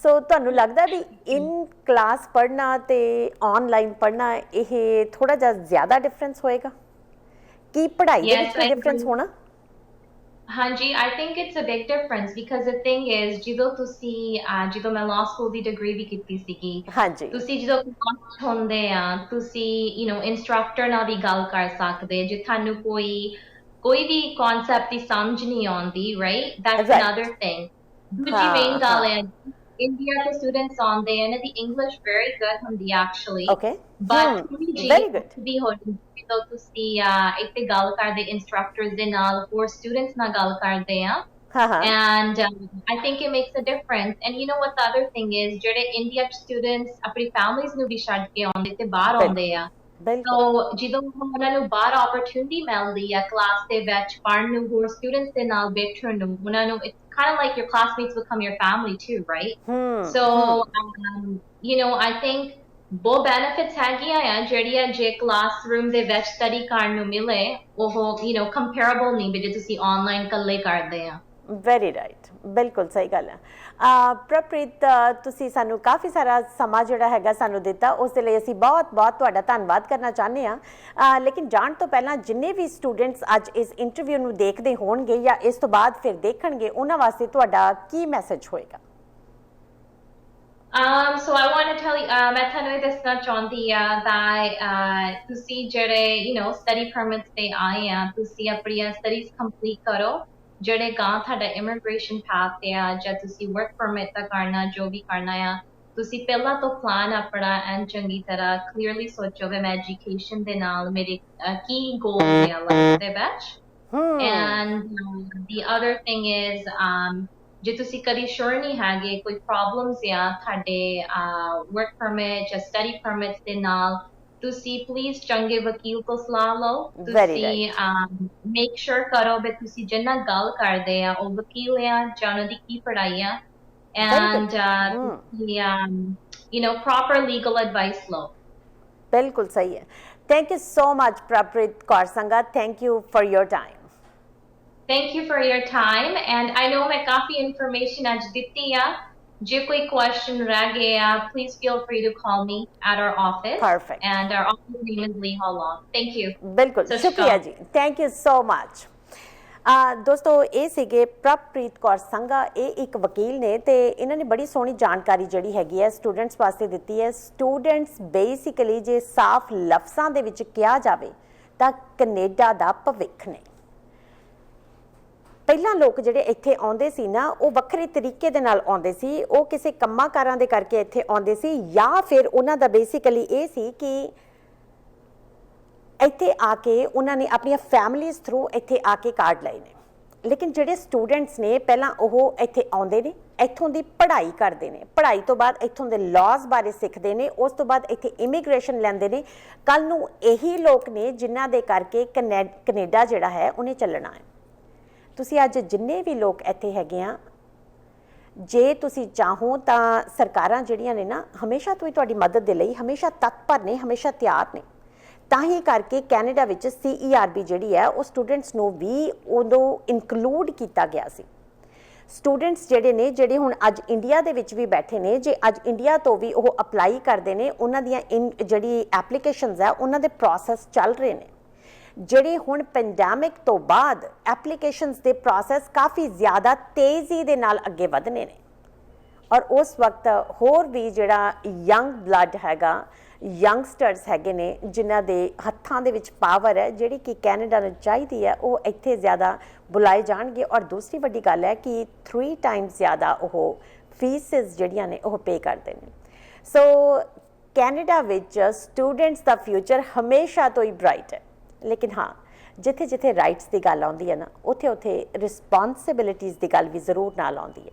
A: ਸੋ ਤੁਹਾਨੂੰ ਲੱਗਦਾ ਵੀ ਇਨ ਕਲਾਸ ਪੜ੍ਹਨਾ ਤੇ ਆਨਲਾਈਨ ਪੜ੍ਹਨਾ ਇਹ ਥੋੜਾ ਜਿਹਾ ਜ਼ਿਆਦਾ ਡਿਫਰੈਂਸ ਹੋਏਗਾ ਕੀ ਪੜ੍ਹਾਈ ਦੇ ਵਿੱਚ ਡਿਫਰੈਂਸ ਹੋਣਾ
B: ਹਾਂਜੀ I think it's a big difference because the thing is ਜਦੋਂ ਮੈਂ law school ਦੀ degree ਵੀ ਕੀਤੀ ਸੀਗੀ
A: ਹਾਂਜੀ
B: ਤੁਸੀਂ ਜਦੋਂ class ਹੁੰਦੇ ਆ ਤੁਸੀਂ instructor ਨਾਲ ਵੀ ਗੱਲ ਕਰ ਸਕਦੇ ਜੇ ਤੁਹਾਨੂੰ ਕੋਈ ਵੀ concept ਦੀ ਸਮਝ ਨਹੀਂ ਆਉਂਦੀ right that's another thing ਦੂਜੀ main ਗੱਲ ਹੈ India the students on there and the English very good ਹੁੰਦੀ actually
A: okay
B: but
A: very good
B: ਵੀ ਹੋ ਜਦੋਂ ਤੁਸੀਂ ਇੱਥੇ ਗੱਲ ਕਰਦੇ instructors ਦੇ ਨਾਲ ਹੋਰ students ਨਾਲ ਗੱਲ ਕਰਦੇ ਆ and I think it makes a difference and you know what the other thing is ਜਿਹੜੇ India students ਆਪਣੀ families ਨੂੰ ਵੀ ਛੱਡ ਕੇ ਆਉਂਦੇ ਤੇ ਬਾਹਰ ਆਉਂਦੇ ਆ so ਜਦੋਂ ਉਹਨਾਂ ਨੂੰ ਬਾਹਰ opportunity ਮਿਲਦੀ ਆ class ਦੇ ਵਿੱਚ ਪੜ੍ਹਨ ਨੂੰ ਹੋਰ students ਦੇ ਨਾਲ ਬੈਠਣ ਨੂੰ ਉਹਨਾਂ ਨੂੰ kind of like your classmates become your family too, right? So, I think both benefits ਹੈਗੀਆਂ ਆ ਜਿਹੜੀਆਂ ਜੇ classroom ਦੇ ਵਿੱਚ study ਕਰਨ ਨੂੰ ਮਿਲੇ ਉਹ comparable ਨਹੀਂ ਵੀ ਜੇ ਤੁਸੀਂ online ਇਕੱਲੇ ਕਰਦੇ ਆ
A: ਵੈਰੀ ਰਾਈਟ ਬਿਲਕੁਲ ਸਹੀ ਗੱਲ ਹੈ ਪ੍ਰਪ੍ਰੀਤ ਤੁਸੀਂ ਸਾਨੂੰ ਕਾਫੀ ਸਾਰਾ ਸਮਾਂ ਜਿਹੜਾ ਹੈਗਾ ਸਾਨੂੰ ਦਿੱਤਾ ਉਸ ਦੇ ਲਈ ਅਸੀਂ ਬਹੁਤ ਬਹੁਤ ਤੁਹਾਡਾ ਧੰਨਵਾਦ ਕਰਨਾ ਚਾਹੁੰਦੇ ਹਾਂ ਲੇਕਿਨ ਜਾਣ ਤੋਂ ਪਹਿਲਾਂ ਜਿੰਨੇ ਵੀ ਸਟੂਡੈਂਟਸ ਅੱਜ ਇਸ ਇੰਟਰਵਿਊ ਨੂੰ ਦੇਖਦੇ ਹੋਣਗੇ ਜਾਂ ਇਸ ਤੋਂ ਬਾਅਦ ਫਿਰ ਦੇਖਣਗੇ ਉਹਨਾਂ ਵਾਸਤੇ ਤੁਹਾਡਾ ਕੀ ਮੈਸੇਜ ਹੋਏਗਾ
B: so I want to tell you ਮੈਂ ਤੁਹਾਨੂੰ ਇਹ ਦੱਸਣਾ ਚਾਹੁੰਦੀ ਆ that ਤੁਸੀਂ ਜਿਹੜੇ study permits ਤੇ ਆਏ ਆ ਤੁਸੀਂ ਆਪਣੀਆਂ studies complete ਕਰੋ ਜਿਹੜੇ ਗਾਂ ਤੁਹਾਡਾ immigration path ਤੇ ਆ ਜਾਂ ਤੁਸੀਂ work permit ਦਾ ਕਰਨਾ ਜੋ ਵੀ ਕਰਨਾ ਆ ਤੁਸੀਂ ਪਹਿਲਾਂ ਤੋਂ plan ਆਪਣਾ ਐਨ ਚੰਗੀ ਤਰ੍ਹਾਂ clearly ਸੋਚੋ ਵੀ ਮੈਂ education ਦੇ ਨਾਲ ਮੇਰੇ ਕੀ goals ਨੇ life ਦੇ ਵਿੱਚ and the other thing is ਜੇ ਤੁਸੀਂ ਕਦੀ sure ਨਹੀਂ ਹੈਗੇ ਕੋਈ problems ਆ ਤੁਹਾਡੇ work permit ਜਾਂ study permits ਦੇ ਨਾਲ ਤੁਸੀਂ ਪਲੀਜ਼ ਚੰਗੇ ਵਕੀਲ ਤੋਂ ਸਲਾਹ ਲਓ ਤੁਸੀਂ ਮੇਕ ਸ਼ੋਰ ਕਰੋ ਵੀ ਤੁਸੀਂ ਜਿੰਨਾ ਗੱਲ ਕਰਦੇ ਆ ਉਹ ਵਕੀਲ ਆ ਜਾਂ ਉਹਨਾਂ ਦੀ ਕੀ ਪੜ੍ਹਾਈ ਆ and proper legal advice ਲਓ
A: ਬਿਲਕੁਲ ਸਹੀ ਹੈ thank you so much Parpreet Kaur Sangha thank you for your time
B: Thank you for your time and I know ਮੈਂ ਕਾਫੀ information ਅੱਜ ਦਿੱਤੀ ਆ ਜੇ ਕੋਈ question ਰਹਿ ਗਿਆ please feel free to call me at our office
A: perfect
B: and our office name is Lee Long thank you
A: ਬਿਲਕੁਲ ਸ਼ੁਕਰੀਆ ਜੀ ਥੈਂਕ ਯੂ ਸੋ ਮਚ ਦੋਸਤੋ ਇਹ ਸੀਗੇ ਪ੍ਰਪ੍ਰੀਤ ਕੌਰ ਸੰਘਾ ਇਹ ਇੱਕ ਵਕੀਲ ਨੇ ਤੇ ਇਹਨਾਂ ਨੇ ਬੜੀ ਸੋਹਣੀ ਜਾਣਕਾਰੀ ਜਿਹੜੀ ਹੈਗੀ ਹੈ ਸਟੂਡੈਂਟਸ ਵਾਸਤੇ ਦਿੱਤੀ ਹੈ ਸਟੂਡੈਂਟਸ ਬੇਸਿਕਲੀ ਜੇ ਸਾਫ਼ ਲਫ਼ਜ਼ਾਂ ਦੇ ਵਿੱਚ ਕਿਹਾ ਜਾਵੇ ਤਾਂ ਕੈਨੇਡਾ ਦਾ ਭਵਿੱਖ ਨੇ ਪਹਿਲਾਂ ਲੋਕ ਜਿਹੜੇ ਇੱਥੇ ਆਉਂਦੇ ਸੀ ਨਾ ਉਹ ਵੱਖਰੇ ਤਰੀਕੇ ਦੇ ਨਾਲ ਆਉਂਦੇ ਸੀ ਉਹ ਕਿਸੇ ਕੰਮਾਂ ਕਾਰਾਂ ਦੇ ਕਰਕੇ ਇੱਥੇ ਆਉਂਦੇ ਸੀ ਜਾਂ ਫਿਰ ਉਹਨਾਂ ਦਾ ਬੇਸਿਕਲੀ ਇਹ ਸੀ ਕਿ ਇੱਥੇ ਆ ਕੇ ਉਹਨਾਂ ਨੇ ਆਪਣੀਆਂ ਫੈਮਲੀਜ਼ ਥਰੂ ਇੱਥੇ ਆ ਕੇ ਕਾਰਡ ਲਏ ਨੇ लेकिन ਜਿਹੜੇ ਸਟੂਡੈਂਟਸ ਨੇ ਪਹਿਲਾਂ ਉਹ ਇੱਥੇ ਆਉਂਦੇ ਨੇ, ਇੱਥੋਂ ਦੀ ਪੜ੍ਹਾਈ ਕਰਦੇ ਨੇ, ਪੜ੍ਹਾਈ ਤੋਂ ਬਾਅਦ ਇੱਥੋਂ ਦੇ ਲਾਜ਼ ਬਾਰੇ ਸਿੱਖਦੇ ਨੇ, ਉਸ ਤੋਂ ਬਾਅਦ ਇੱਥੇ ਇਮੀਗ੍ਰੇਸ਼ਨ ਲੈਂਦੇ ਨੇ। ਕੱਲ੍ਹ ਨੂੰ ਇਹੀ ਲੋਕ ਨੇ ਜਿਨ੍ਹਾਂ ਦੇ ਕਰਕੇ ਕੈਨੇਡਾ ਜਿਹੜਾ ਹੈ ਉਹਨੇ ਚੱਲਣਾ ਹੈ। ਤੁਸੀਂ ਅੱਜ ਜਿੰਨੇ ਵੀ ਲੋਕ ਇੱਥੇ ਹੈਗੇ ਆ, ਜੇ ਤੁਸੀਂ ਚਾਹੋ ਤਾਂ ਸਰਕਾਰਾਂ ਜਿਹੜੀਆਂ ਨੇ ਨਾ ਹਮੇਸ਼ਾ ਤੋਂ ਹੀ ਤੁਹਾਡੀ ਮਦਦ ਦੇ ਲਈ ਹਮੇਸ਼ਾ ਤਤਪਰ ਨੇ, ਹਮੇਸ਼ਾ ਤਿਆਰ ਨੇ। ਤਾਂ ਹੀ ਕਰਕੇ ਕੈਨੇਡਾ ਵਿੱਚ CERB ਜਿਹੜੀ ਹੈ ਉਹ ਸਟੂਡੈਂਟਸ ਨੂੰ ਵੀ ਉਦੋਂ ਇਨਕਲੂਡ ਕੀਤਾ ਗਿਆ ਸੀ। ਸਟੂਡੈਂਟਸ ਜਿਹੜੇ ਨੇ, ਜਿਹੜੇ ਹੁਣ ਅੱਜ ਇੰਡੀਆ ਦੇ ਵਿੱਚ ਵੀ ਬੈਠੇ ਨੇ, ਜੇ ਅੱਜ ਇੰਡੀਆ ਤੋਂ ਵੀ ਉਹ ਅਪਲਾਈ ਕਰਦੇ ਨੇ, ਉਹਨਾਂ ਦੀਆਂ ਜਿਹੜੀ ਐਪਲੀਕੇਸ਼ਨਸ ਹੈ ਉਹਨਾਂ ਦੇ ਪ੍ਰੋਸੈਸ ਚੱਲ ਰਹੇ ਨੇ। ਜਿਹੜੇ ਹੁਣ ਪੈਂਡੈਮਿਕ ਤੋਂ ਬਾਅਦ ਐਪਲੀਕੇਸ਼ਨਸ ਦੇ ਪ੍ਰੋਸੈਸ ਕਾਫੀ ਜ਼ਿਆਦਾ ਤੇਜ਼ੀ ਦੇ ਨਾਲ ਅੱਗੇ ਵਧਨੇ ਨੇ। ਔਰ ਉਸ ਵਕਤ ਹੋਰ ਵੀ ਜਿਹੜਾ ਯੰਗ ਬਲੱਡ ਹੈਗਾ, ਯੰਗਸਟਰਸ ਹੈਗੇ ਨੇ, ਜਿਨ੍ਹਾਂ ਦੇ ਹੱਥਾਂ ਦੇ ਵਿੱਚ ਪਾਵਰ ਹੈ, ਜਿਹੜੀ ਕਿ ਕੈਨੇਡਾ ਨੂੰ ਚਾਹੀਦੀ ਹੈ, ਉਹ ਇੱਥੇ ਜ਼ਿਆਦਾ ਬੁਲਾਏ ਜਾਣਗੇ। ਔਰ ਦੂਸਰੀ ਵੱਡੀ ਗੱਲ ਹੈ ਕਿ 3 ਟਾਈਮਸ ਜ਼ਿਆਦਾ ਉਹ ਫੀਸਿਸ ਜਿਹੜੀਆਂ ਨੇ ਉਹ ਪੇ ਕਰਦੇ ਨੇ। ਸੋ ਕੈਨੇਡਾ ਵਿੱਚ ਸਟੂਡੈਂਟਸ ਦਾ ਫਿਊਚਰ ਹਮੇਸ਼ਾ ਤੋਂ ਹੀ ਬ੍ਰਾਈਟ ਹੈ। ਲੇਕਿਨ ਹਾਂ, ਜਿੱਥੇ ਜਿੱਥੇ ਰਾਈਟਸ ਦੀ ਗੱਲ ਆਉਂਦੀ ਹੈ ਨਾ, ਉੱਥੇ ਉੱਥੇ ਰਿਸਪੌਂਸਿਬਿਲਿਟੀਜ਼ ਦੀ ਗੱਲ ਵੀ ਜ਼ਰੂਰ ਨਾਲ ਆਉਂਦੀ ਹੈ।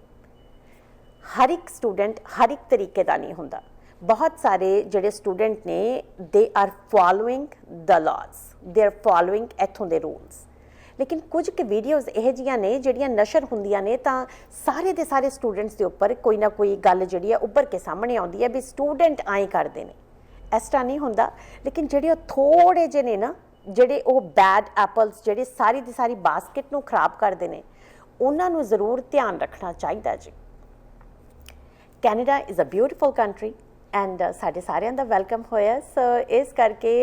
A: ਹਰ ਇੱਕ ਸਟੂਡੈਂਟ ਹਰ ਇੱਕ ਤਰੀਕੇ ਦਾ ਨਹੀਂ ਹੁੰਦਾ। ਬਹੁਤ ਸਾਰੇ ਜਿਹੜੇ ਸਟੂਡੈਂਟ ਨੇ, they are following the ਲਾਜ਼, they are following ਇੱਥੋਂ ਦੇ ਰੂਲਸ। ਲੇਕਿਨ ਕੁਝ ਕੁ ਵੀਡੀਓਜ਼ ਇਹੋ ਜਿਹੀਆਂ ਨੇ ਜਿਹੜੀਆਂ ਨਸ਼ਰ ਹੁੰਦੀਆਂ ਨੇ ਤਾਂ ਸਾਰੇ ਦੇ ਸਾਰੇ ਸਟੂਡੈਂਟਸ ਦੇ ਉੱਪਰ ਕੋਈ ਨਾ ਕੋਈ ਗੱਲ ਜਿਹੜੀ ਹੈ ਉੱਭਰ ਕੇ ਸਾਹਮਣੇ ਆਉਂਦੀ ਹੈ ਵੀ ਸਟੂਡੈਂਟ ਆਏਂ ਕਰਦੇ ਨੇ। ਇਸ ਤਰ੍ਹਾਂ ਨਹੀਂ ਹੁੰਦਾ। ਲੇਕਿਨ ਜਿਹੜੇ ਉਹ ਥੋੜ੍ਹੇ ਜਿਹੇ ਨੇ ਨਾ, ਜਿਹੜੇ ਉਹ ਬੈਡ ਐਪਲਸ, ਜਿਹੜੇ ਸਾਰੀ ਦੀ ਸਾਰੀ ਬਾਸਕਟ ਨੂੰ ਖਰਾਬ ਕਰਦੇ ਨੇ, ਉਹਨਾਂ ਨੂੰ ਜ਼ਰੂਰ ਧਿਆਨ ਰੱਖਣਾ ਚਾਹੀਦਾ ਜੀ। Canada is a beautiful country and ਸਾਡੇ ਸਾਰਿਆਂ ਦਾ ਵੈਲਕਮ ਹੋਇਆ। ਸੋ ਇਸ ਕਰਕੇ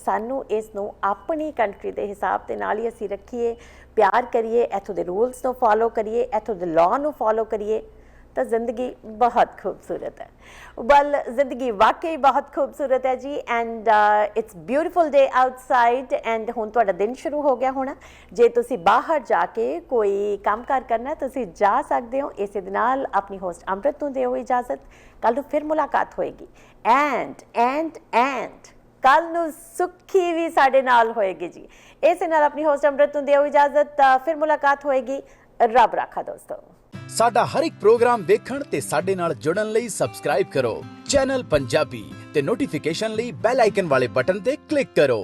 A: ਸਾਨੂੰ ਇਸ ਨੂੰ ਆਪਣੀ ਕੰਟਰੀ ਦੇ ਹਿਸਾਬ ਦੇ ਨਾਲ ਹੀ ਅਸੀਂ ਰੱਖੀਏ, ਪਿਆਰ ਕਰੀਏ, ਇੱਥੋਂ ਦੇ ਰੂਲਸ ਨੂੰ ਫੋਲੋ ਕਰੀਏ, ਇੱਥੋਂ ਦੇ ਲਾਅ ਨੂੰ ਫੋਲੋ ਕਰੀਏ, ਤਾਂ ਜ਼ਿੰਦਗੀ ਬਹੁਤ ਖੂਬਸੂਰਤ ਹੈ। ਵੈਲ, ਜ਼ਿੰਦਗੀ ਵਾਕਈ ਬਹੁਤ ਖੂਬਸੂਰਤ ਹੈ ਜੀ। And it's beautiful day outside. And ਹੁਣ ਤੁਹਾਡਾ ਦਿਨ ਸ਼ੁਰੂ ਹੋ ਗਿਆ ਹੋਣਾ। ਜੇ ਤੁਸੀਂ ਬਾਹਰ ਜਾ ਕੇ ਕੋਈ ਕੰਮਕਾਰ ਕਰਨਾ, ਤੁਸੀਂ ਜਾ ਸਕਦੇ ਹੋ। ਇਸੇ ਦੇ ਨਾਲ ਆਪਣੀ ਹੋਸਟ ਅੰਮ੍ਰਿਤ ਨੂੰ ਦਿਓ ਇਜਾਜ਼ਤ। ਕੱਲ੍ਹ ਨੂੰ ਫਿਰ ਮੁਲਾਕਾਤ ਹੋਏਗੀ। ਐਂਡ ਕੱਲ੍ਹ ਨੂੰ ਸੁੱਖੀ ਵੀ ਸਾਡੇ ਨਾਲ ਹੋਏਗੀ ਜੀ। ਇਸੇ ਨਾਲ ਆਪਣੀ ਹੋਸਟ ਅੰਮ੍ਰਿਤ ਨੂੰ ਦਿਓ ਇਜਾਜ਼ਤ। ਫਿਰ ਮੁਲਾਕਾਤ ਹੋਏਗੀ। ਰੱਬ ਰਾਖਾ ਦੋਸਤੋ।
C: ਸਾਡਾ ਹਰ ਇੱਕ ਪ੍ਰੋਗਰਾਮ ਦੇਖਣ ਤੇ ਸਾਡੇ ਨਾਲ ਜੁੜਨ ਲਈ ਸਬਸਕ੍ਰਾਈਬ ਕਰੋ ਚੈਨਲ ਪੰਜਾਬੀ ਤੇ ਨੋਟੀਫਿਕੇਸ਼ਨ ਲਈ ਬੈਲ ਆਈਕਨ ਵਾਲੇ ਬਟਨ ਤੇ ਕਲਿੱਕ ਕਰੋ।